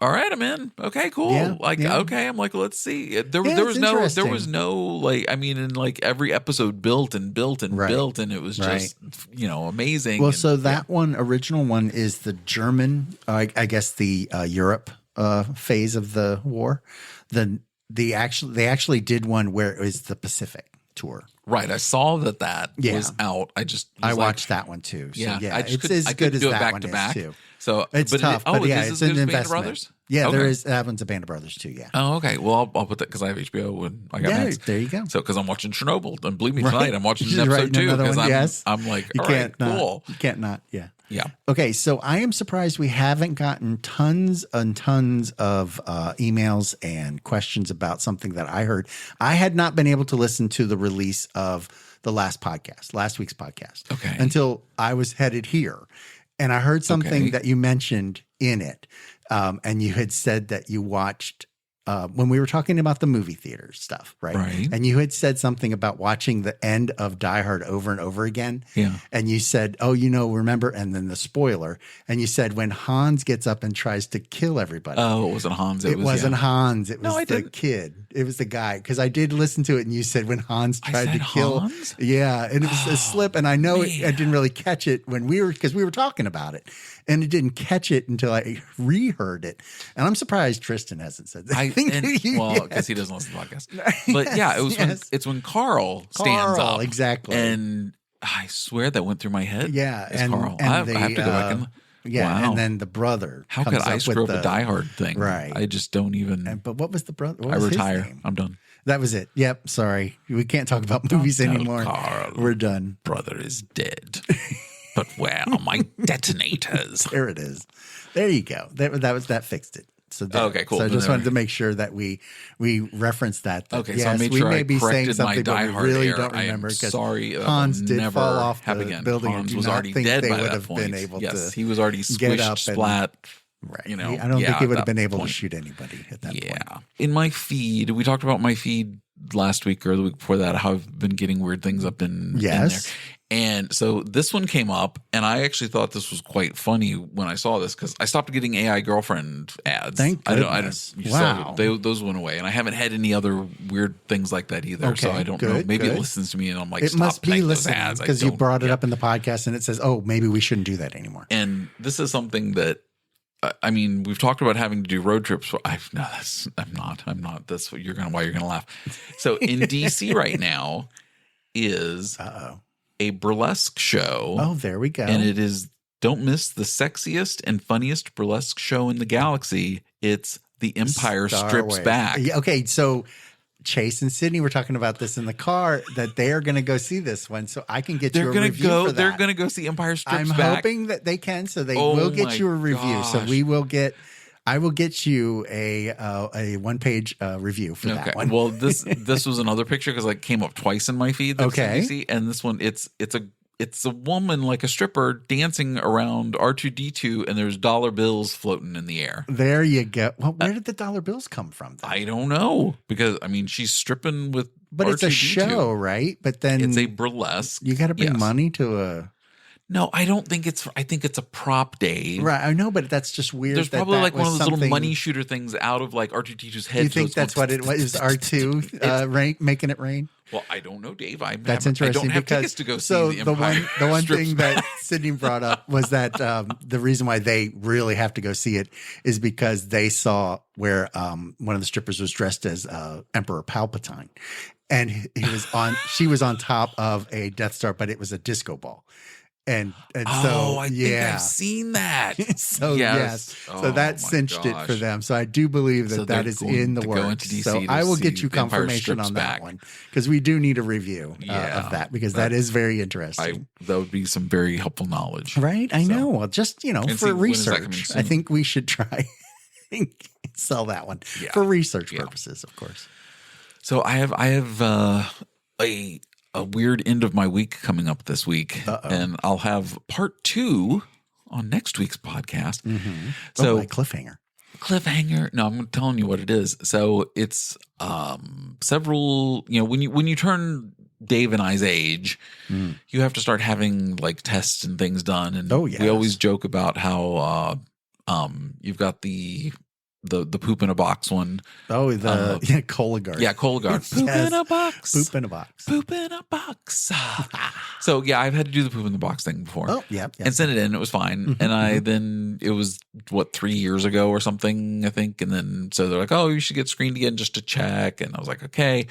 all right, I'm in. Okay, cool. Okay. I'm like, let's see. There was no like, I mean, and like every episode built and built and built, and it was just, amazing. Well, so that one, original one, is the German, I guess the Europe phase of the war. They actually did one where it was the Pacific tour. Right. I saw that was out. I watched that one too. So, I just it's as good as do it that back one to is back. too. So it's tough, but it's an investment. Band of Brothers? Yeah, there is. That one's a Band of Brothers too. Yeah. Oh, okay. Well, I'll put that because I have HBO and I got Max. There you go. So because I'm watching Chernobyl, and believe me, tonight I'm watching episode 2 because I'm like, all right, cool. You can't not. Yeah. Yeah. Okay, so I am surprised we haven't gotten tons and tons of emails and questions about something that I heard. I had not been able to listen to the release of the last week's podcast. Okay. Until I was headed here. And I heard something that you mentioned in it. And you had said that you watched when we were talking about the movie theater stuff, right? And you had said something about watching the end of Die Hard over and over again. Yeah. And you said, oh, remember, and then the spoiler. And you said when Hans gets up and tries to kill everybody. Oh, it wasn't Hans. It wasn't Hans. It was the kid. It was the guy. Because I did listen to it, and you said when Hans tried to kill. Hans? Yeah. And it was a slip. And I know I didn't really catch it because we were talking about it. And it didn't catch it until I reheard it. And I'm surprised Tristan hasn't said that. Because he doesn't listen to podcasts. But it was when Carl stands up. Exactly. And I swear that went through my head. Yeah. And Carl. I have to go back and and then the brother. How could I screw up a Die Hard thing? Right. I just don't even. But what was the brother? I retire. I'm done. That was it. Yep. Sorry. We can't talk about movies anymore. Carl, we're done. Brother is dead. But where are my detonators? There it is. There you go. That fixed it. So okay, cool. So I just wanted to make sure that we referenced that. Okay, yes, so I made sure I corrected my Die Hard really error. don't remember. I am sorry. Hans did never fall off the again. building. Hans was already dead by that point. Yes, he was already squished, splat. Right. I don't think he would have been able to shoot anybody at that point. Yeah. In my feed, we talked about my feed last week or the week before that, how I've been getting weird things up in there. And so this one came up, and I actually thought this was quite funny when I saw this because I stopped getting AI girlfriend ads. Thank goodness. Wow. Those went away, and I haven't had any other weird things like that either. Okay, so I don't know. Maybe it listens to me, and I'm like, it must be listening ads because you brought it up in the podcast, and it says, "Oh, maybe we shouldn't do that anymore." And this is something that. I mean, we've talked about having to do road trips. I'm not. That's what why you're gonna laugh. So in DC right now is a burlesque show. Oh, there we go. And it is, don't miss the sexiest and funniest burlesque show in the galaxy. It's The Empire Strips Back. Okay, so Chase and Sydney were talking about this in the car that they are going to go see this one, so I can get you a review for that. They're going to go see Empire Strips Back. I'm hoping that they can, so they will get you a review. Gosh. So I will get you a 1-page review for that one. Well, this was another picture because it came up twice in my feed. Okay, and this one it's a woman, like a stripper, dancing around R2D2, and there's dollar bills floating in the air. There you go. Well, where did the dollar bills come from then? I don't know, because I mean she's stripping with but R2D2. It's a show, right? But then it's a burlesque. You got to bring money to a. No, I don't think it's. I think it's a prop day. Right, I know, but that's just weird. There's probably like one of those little money shooter things out of like R2D2's head. You think that's what it was? Is R2 making it rain? Well, I don't know, Dave. That's interesting. I don't have tickets to go see the Empire. The one thing that Sydney brought up was that the reason why they really have to go see it is because they saw where one of the strippers was dressed as Emperor Palpatine, and she was on top of a Death Star, but it was a disco ball. And Oh, so, I think yeah. I've seen that. So Yes. so that Oh, cinched my it for gosh. them. So I do believe that So that they're is going in the to go works. into DC So to I will see get you the Empire confirmation Strips on that Back. one because we do need a review of that because that is very interesting. That would be some very helpful knowledge. Right? I know. Well, just, And for see, when is that coming research, soon? I think we should try and sell that one for research purposes, of course. So I have a weird end of my week coming up this week, and I'll have part 2 on next week's podcast. Mm-hmm. So my cliffhanger. No, I'm telling you what it is. So it's several. When you turn Dave and I's age, you have to start having like tests and things done. And we always joke about how you've got the poop in a box one. Oh, Cologuard. Yeah, Cologuard. Poop in a box. Poop in a box. Poop in a box. So yeah, I've had to do the poop in the box thing before. Oh, yeah. And send it in. It was fine. And it was 3 years ago or something, I think. And then so they're like, oh, you should get screened again just to check. And I was like, okay.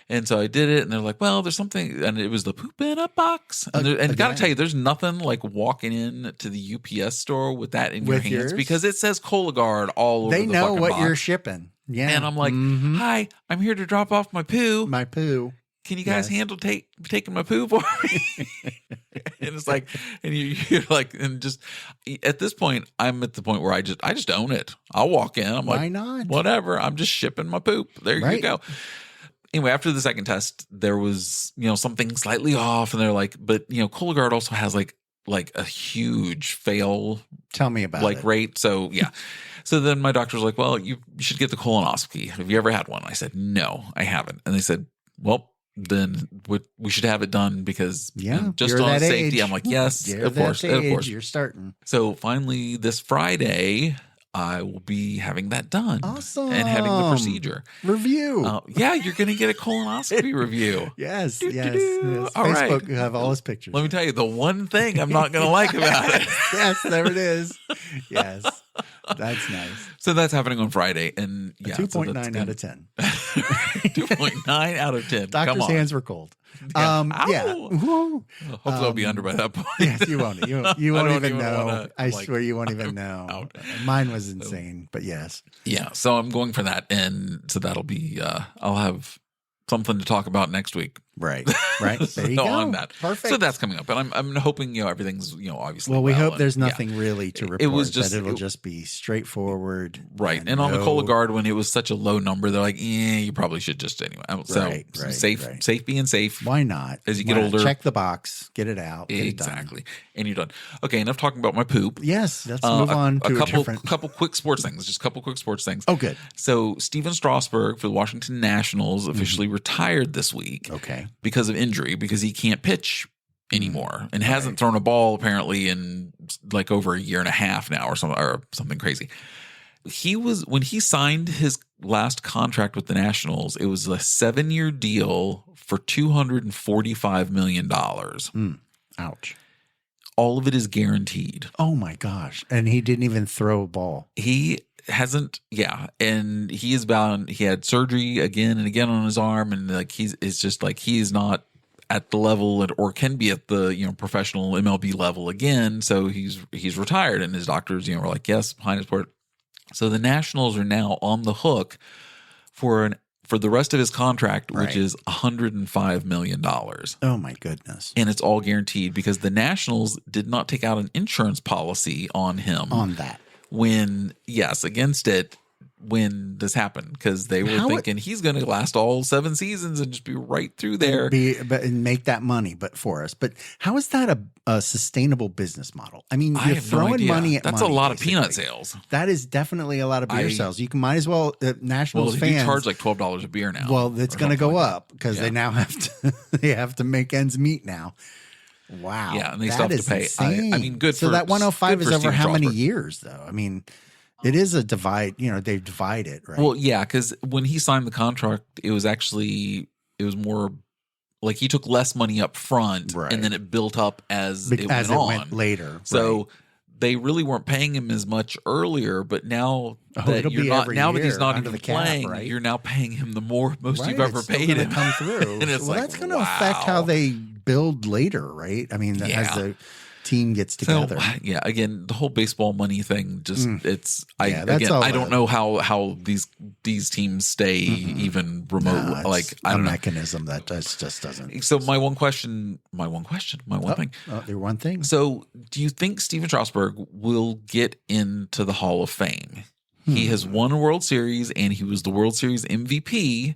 And so I did it, and they're like, well, there's something, and it was the poop in a box. And got to tell you, there's nothing like walking in to the UPS store with that in your hands because it says Cologuard all over the fucking box. They know what you're shipping. Yeah. And I'm like, hi, I'm here to drop off my poo. My poo. Can you guys handle taking my poo for me? And it's like, and you're like, and just at this point, I'm at the point where I just own it. I'll walk in. I'm like, why not? Whatever. I'm just shipping my poop. There you go. Anyway, after the second test, there was, something slightly off, and they're like, but Cologuard also has like a huge fail. Tell me about it. Rate. So yeah. So then my doctor was like, well, you should get the colonoscopy. Have you ever had one? I said, no, I haven't. And they said, well, then we should have it done because just on safety. I'm like, yes, of course. You're starting. So finally this Friday, I will be having that done. Awesome. And having the procedure. Review. You're going to get a colonoscopy review. Yes. All Facebook, right. you have all his pictures. Let me tell you, the one thing I'm not going to like about it. Yes, there it is. Yes. That's nice. So that's happening on Friday. And 2.9 out of 10. 2.9 out of 10. Doctor's hands were cold. Hopefully I'll be under by that point. Yes, you won't. You won't even know. I swear you won't even know. Mine was insane, but yes. Yeah. So I'm going for that. And so that'll be, I'll have something to talk about next week. Right. There you go. On that. Perfect. So that's coming up. And I'm hoping, everything's, obviously. Well, we hope there's nothing really to report. It was just, it'll just be straightforward. Right. And on the Cologuard, when it was such a low number, they're like, you probably should just anyway. So safe being safe. Why not? As you get older. Check the box, get it out. Exactly. And you're done. Okay. Enough talking about my poop. Yes. Let's move on to a couple quick sports things. Just a couple quick sports things. Oh, good. So Steven Strasburg for the Washington Nationals officially retired this week. Okay. Because of injury, because he can't pitch anymore and hasn't thrown a ball apparently in like over a year and a half now or something crazy. When he signed his last contract with the Nationals, it was a 7-year deal for $245 million. Ouch. All of it is guaranteed. Oh my gosh. And he didn't even throw a ball. He hasn't. Yeah. And he is bound. He had surgery again and again on his arm. And like, it's just like, he's not at the level or can be at the, professional MLB level again. So he's retired, and his doctors, were like, yes, behind his port. So the Nationals are now on the hook for the rest of his contract, which is $105 million. Oh my goodness. And it's all guaranteed because the Nationals did not take out an insurance policy on him. On that. Against it when this happened, because they were thinking he's going to last all 7 seasons and just be right through there. And make that money for us. But how is that a sustainable business model? I mean, you're throwing money at That's money, a lot basically. of peanut sales. That is definitely a lot of beer sales. You might as well, Nationals fans. They charge like $12 a beer now. Well, it's going to go up because they now have to make ends meet now. Wow. Yeah, and they still have to pay. Insane. I mean, good so for that 105 is over Steven how many Strasburg. years, though? I mean, it is a divide. They divide it, right? Well, yeah, because when he signed the contract, it was more like he took less money up front, and then it built up as it went later. So they really weren't paying him as much earlier, but now that he's not even playing, you're now paying him the most you've ever paid him. Come through, and it's that's going to affect how they build later, right? I mean, as the team gets together. So, yeah, again, the whole baseball money thing, just I don't know how these teams stay even remote. No, like I don't know. Mechanism that just doesn't. So my one thing. Your one thing. So do you think Steven Strasburg will get into the Hall of Fame? He has won a World Series and he was the World Series MVP.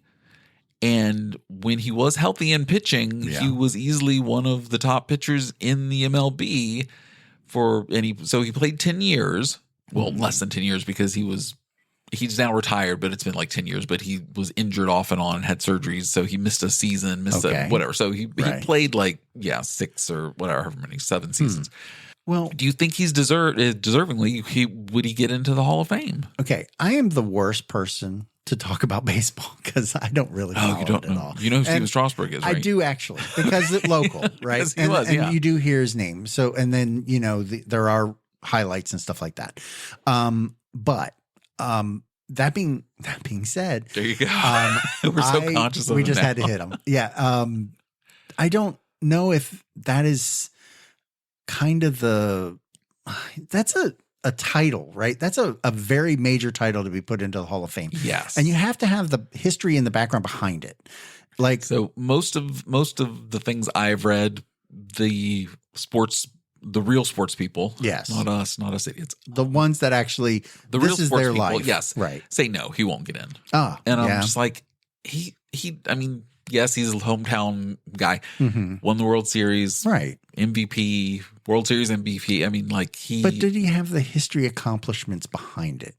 And when he was healthy and pitching, he was easily one of the top pitchers in the MLB so he played 10 years. Well, less than 10 years because he's now retired, but it's been like 10 years, but he was injured off and on and had surgeries. So he missed a season, whatever. So he played 6 or whatever, however many, 7 seasons. Well, do you think he's deservingly, would he get into the Hall of Fame? Okay. I am the worst person to talk about baseball because I don't really follow you don't it at know. all. You know who Steven Strasburg is, right? I do actually, because it's local, right? And you do hear his name. So, and then, there are highlights and stuff like that. But that being said, there you go. We're so conscious of it. We just now. had to hit him. Yeah. I don't know if that is kind of that's a title, right? That's a very major title to be put into the Hall of Fame. Yes. And you have to have the history and the background behind it. Like, so most of the things I've read, the real sports people, yes, not us idiots, the ones that actually, real sports their people, life. yes, right, say no, he won't get in. And I'm just like, he I mean, yes, he's a hometown guy, won the World Series, right, MVP, World Series MVP. I mean, but did he have the history accomplishments behind it?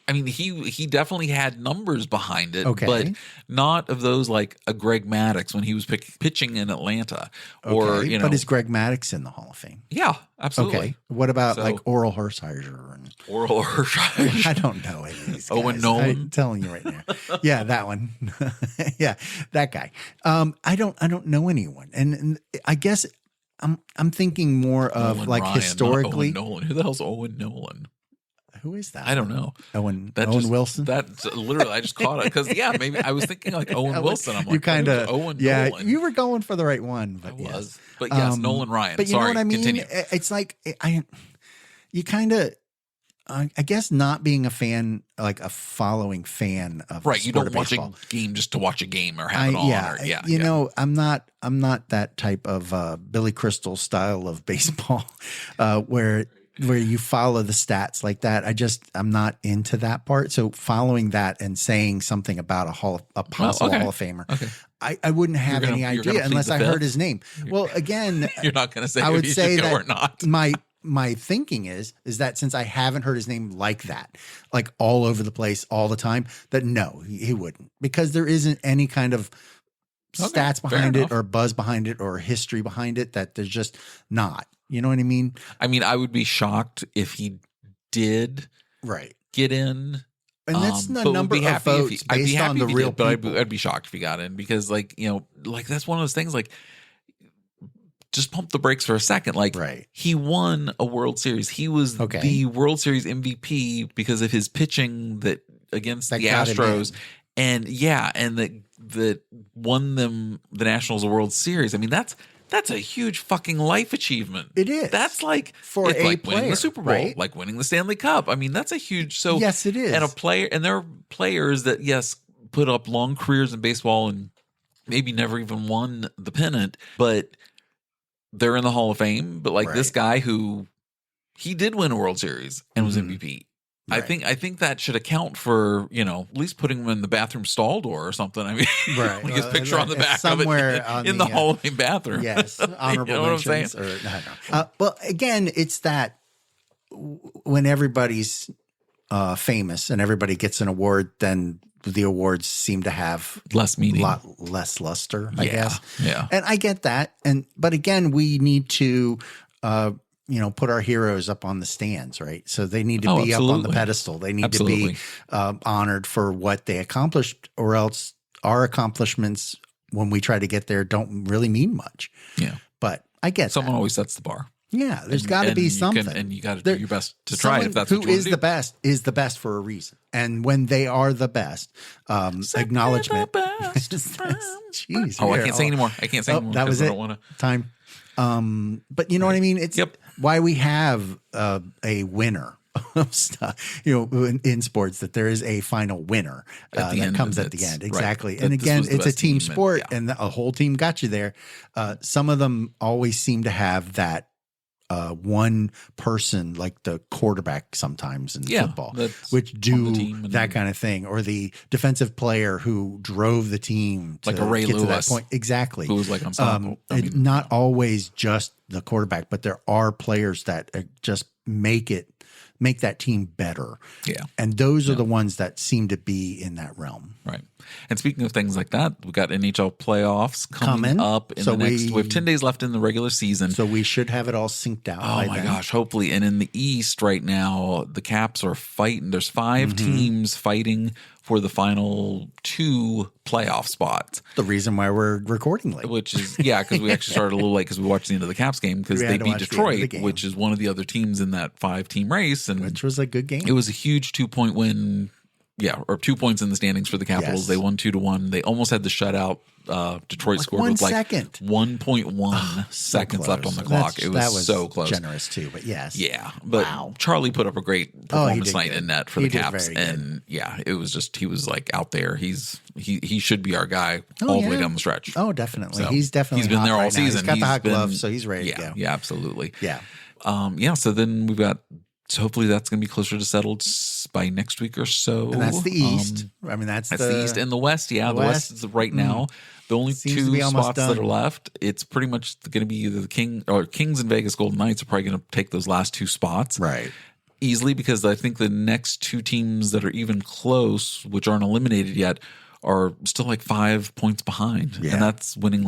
I mean, he definitely had numbers behind it, okay, but not of those like a Greg Maddux when he was pitching in Atlanta, or But is Greg Maddux in the Hall of Fame? Yeah, absolutely. Okay, what about Oral Hershiser and Oral Hershiser? I don't know any of these guys. Owen Nolan. I'm telling you right now. Yeah, that one. Yeah, that guy. I don't know anyone, and I guess I'm thinking more of Nolan like Ryan, historically. Owen Nolan. Who the hell's Owen Nolan? Who is that? I don't know. Owen Wilson? That's literally, I just caught it because, maybe I was thinking like Owen Wilson. I'm like, you kind of, Owen Nolan. You were going for the right one. But I was. But yes, Nolan Ryan. But you know what I mean? Continue. It's like, you kind of, I guess not being a fan, like a following fan of right. You don't watch baseball. a game just to watch a game or have it on. You know, I'm not that type of Billy Crystal style of baseball where you follow the stats like that. I'm not into that part. So following that and saying something about a possible Hall of Famer, I wouldn't have any idea unless I heard his name. Well, again, you're not going to say I would say that or not. My thinking is that since I haven't heard his name like that, like all over the place all the time, that no, he wouldn't, because there isn't any kind of stats behind it or buzz behind it or history behind it, that there's just not. You know what I mean? I mean, I would be shocked if he did get in. And that's the number of votes based on the real people. But I'd be shocked if he got in because, that's one of those things. Like, just pump the brakes for a second. Like, he won a World Series. He was the World Series MVP because of his pitching against the Astros, and that won them the Nationals a World Series. I mean, that's a huge fucking life achievement. It is. That's like for a like player, winning the Super Bowl, like winning the Stanley Cup. I mean, that's a huge. So yes, it is. And there are players that put up long careers in baseball and maybe never even won the pennant, but they're in the Hall of Fame. But this guy he did win a World Series and was MVP. I think that should account for, at least putting him in the bathroom stall door or something. I mean, like his picture on the back somewhere of it in the Hall of Fame bathroom. Yes, honorable mentions. What I'm saying? Well, again, it's that when everybody's famous and everybody gets an award, then the awards seem to have less meaning, a lot less luster, I guess. Yeah, and I get that. But again, we need to. Put our heroes up on the stands, right? So they need to be up on the pedestal. They need to be honored for what they accomplished, or else our accomplishments, when we try to get there, don't really mean much. Yeah. But I get someone always sets the bar. Yeah, there's got to be something. And you got to do your best to try if that's what you want to do. Who is the best is the best for a reason. And when they are the best, acknowledgement. Jeez. Oh, I can't sing anymore. I can't sing anymore. That was it. Time. But you know what I mean? It's why we have a winner of stuff, in sports, that there is a final winner that comes at the end. Exactly. Right. And again, it's a team sport and a whole team got you there. Some of them always seem to have that one person, like the quarterback sometimes in football, which do that kind of thing, or the defensive player who drove the team to like a Ray get Lewis, to that point. Exactly. Who was like unstoppable. It's not always just the quarterback, but there are players that just make that team better. Yeah. And those are the ones that seem to be in that realm. Right. And speaking of things like that, we got NHL playoffs coming up in the next. We have 10 days left in the regular season. So we should have it all synced out. Oh my gosh, hopefully. And in the East right now, the Caps are fighting. There's 5 teams fighting for the final 2 playoff spots. The reason why we're recording late. Which is, because we actually started a little late because we watched the end of the Caps game because they beat Detroit, which is one of the other teams in that 5-team race. And which was a good game. It was a huge 2-point win. Yeah, or 2 points in the standings for the Capitals. Yes. They won 2-1. They almost had the shutout. Detroit scored with 1.1 seconds left on the clock. It was so close. Generous too, but yes. Yeah, but Charlie put up a great performance night in net for the Caps, and it was just he was like out there. He should be our guy all the way down the stretch. Oh, definitely. So he's been there all season. He's got the hot glove, so he's ready to go. Yeah, absolutely. Yeah. So then we've got. So hopefully that's going to be closer to settled by next week or so. And that's the East. That's the East. And the West, the West is right now. The only 2 spots that are left, it's pretty much going to be either the Kings and Vegas Golden Knights are probably going to take those last 2 spots. Right. Easily, because I think the next 2 teams that are even close, which aren't eliminated yet, are still like 5 points behind. Yeah. And that's winning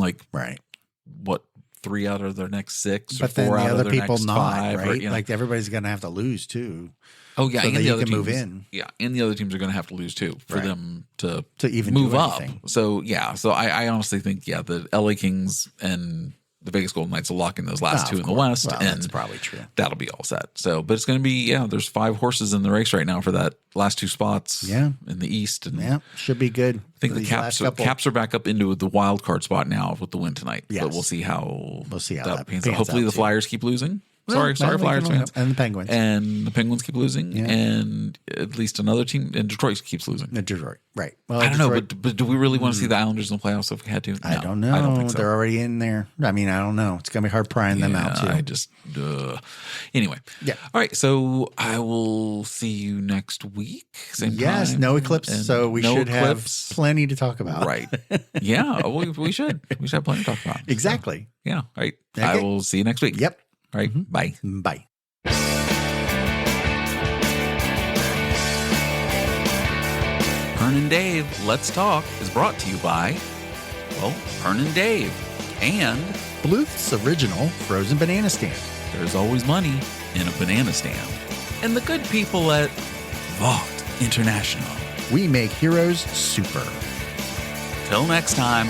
3 out of their next 6, but or 4 then out the of their people next not 5. right. Or, like everybody's going to have to lose too. Oh yeah, so and that the you other can teams, move in. Yeah, and the other teams are going to have to lose too for them to even move do up. anything. So so I honestly think the LA Kings and the Vegas Golden Knights will lock in those last 2 in the West, well, and that's probably true. That'll be all set. So, but it's going to be there's 5 horses in the race right now for that last 2 spots. Yeah. In the East, and should be good. I think the Caps are back up into the wild card spot now with the win tonight. Yes. But we'll see how that pans out. Hopefully the Flyers keep losing. Sorry, Flyers fans. And the Penguins. And the Penguins keep losing. Yeah. And at least another team, and Detroit keeps losing. Detroit, right. Well, I don't know, but do we really want to see the Islanders in the playoffs if we had to? No, I don't know. I don't think so. They're already in there. I mean, I don't know. It's going to be hard prying them out, too. Anyway. Yeah. All right. So I will see you next week. Same time. Yes, no eclipse. So we should have plenty to talk about. Right. Yeah, we should. We should have plenty to talk about. Exactly. So, yeah. All right. Okay. I will see you next week. Yep. All right. Bye. Bye. Pern and Dave, Let's Talk is brought to you by, Pern and Dave and Bluth's Original Frozen Banana Stand. There's always money in a banana stand. And the good people at Vought International. We make heroes super. Till next time.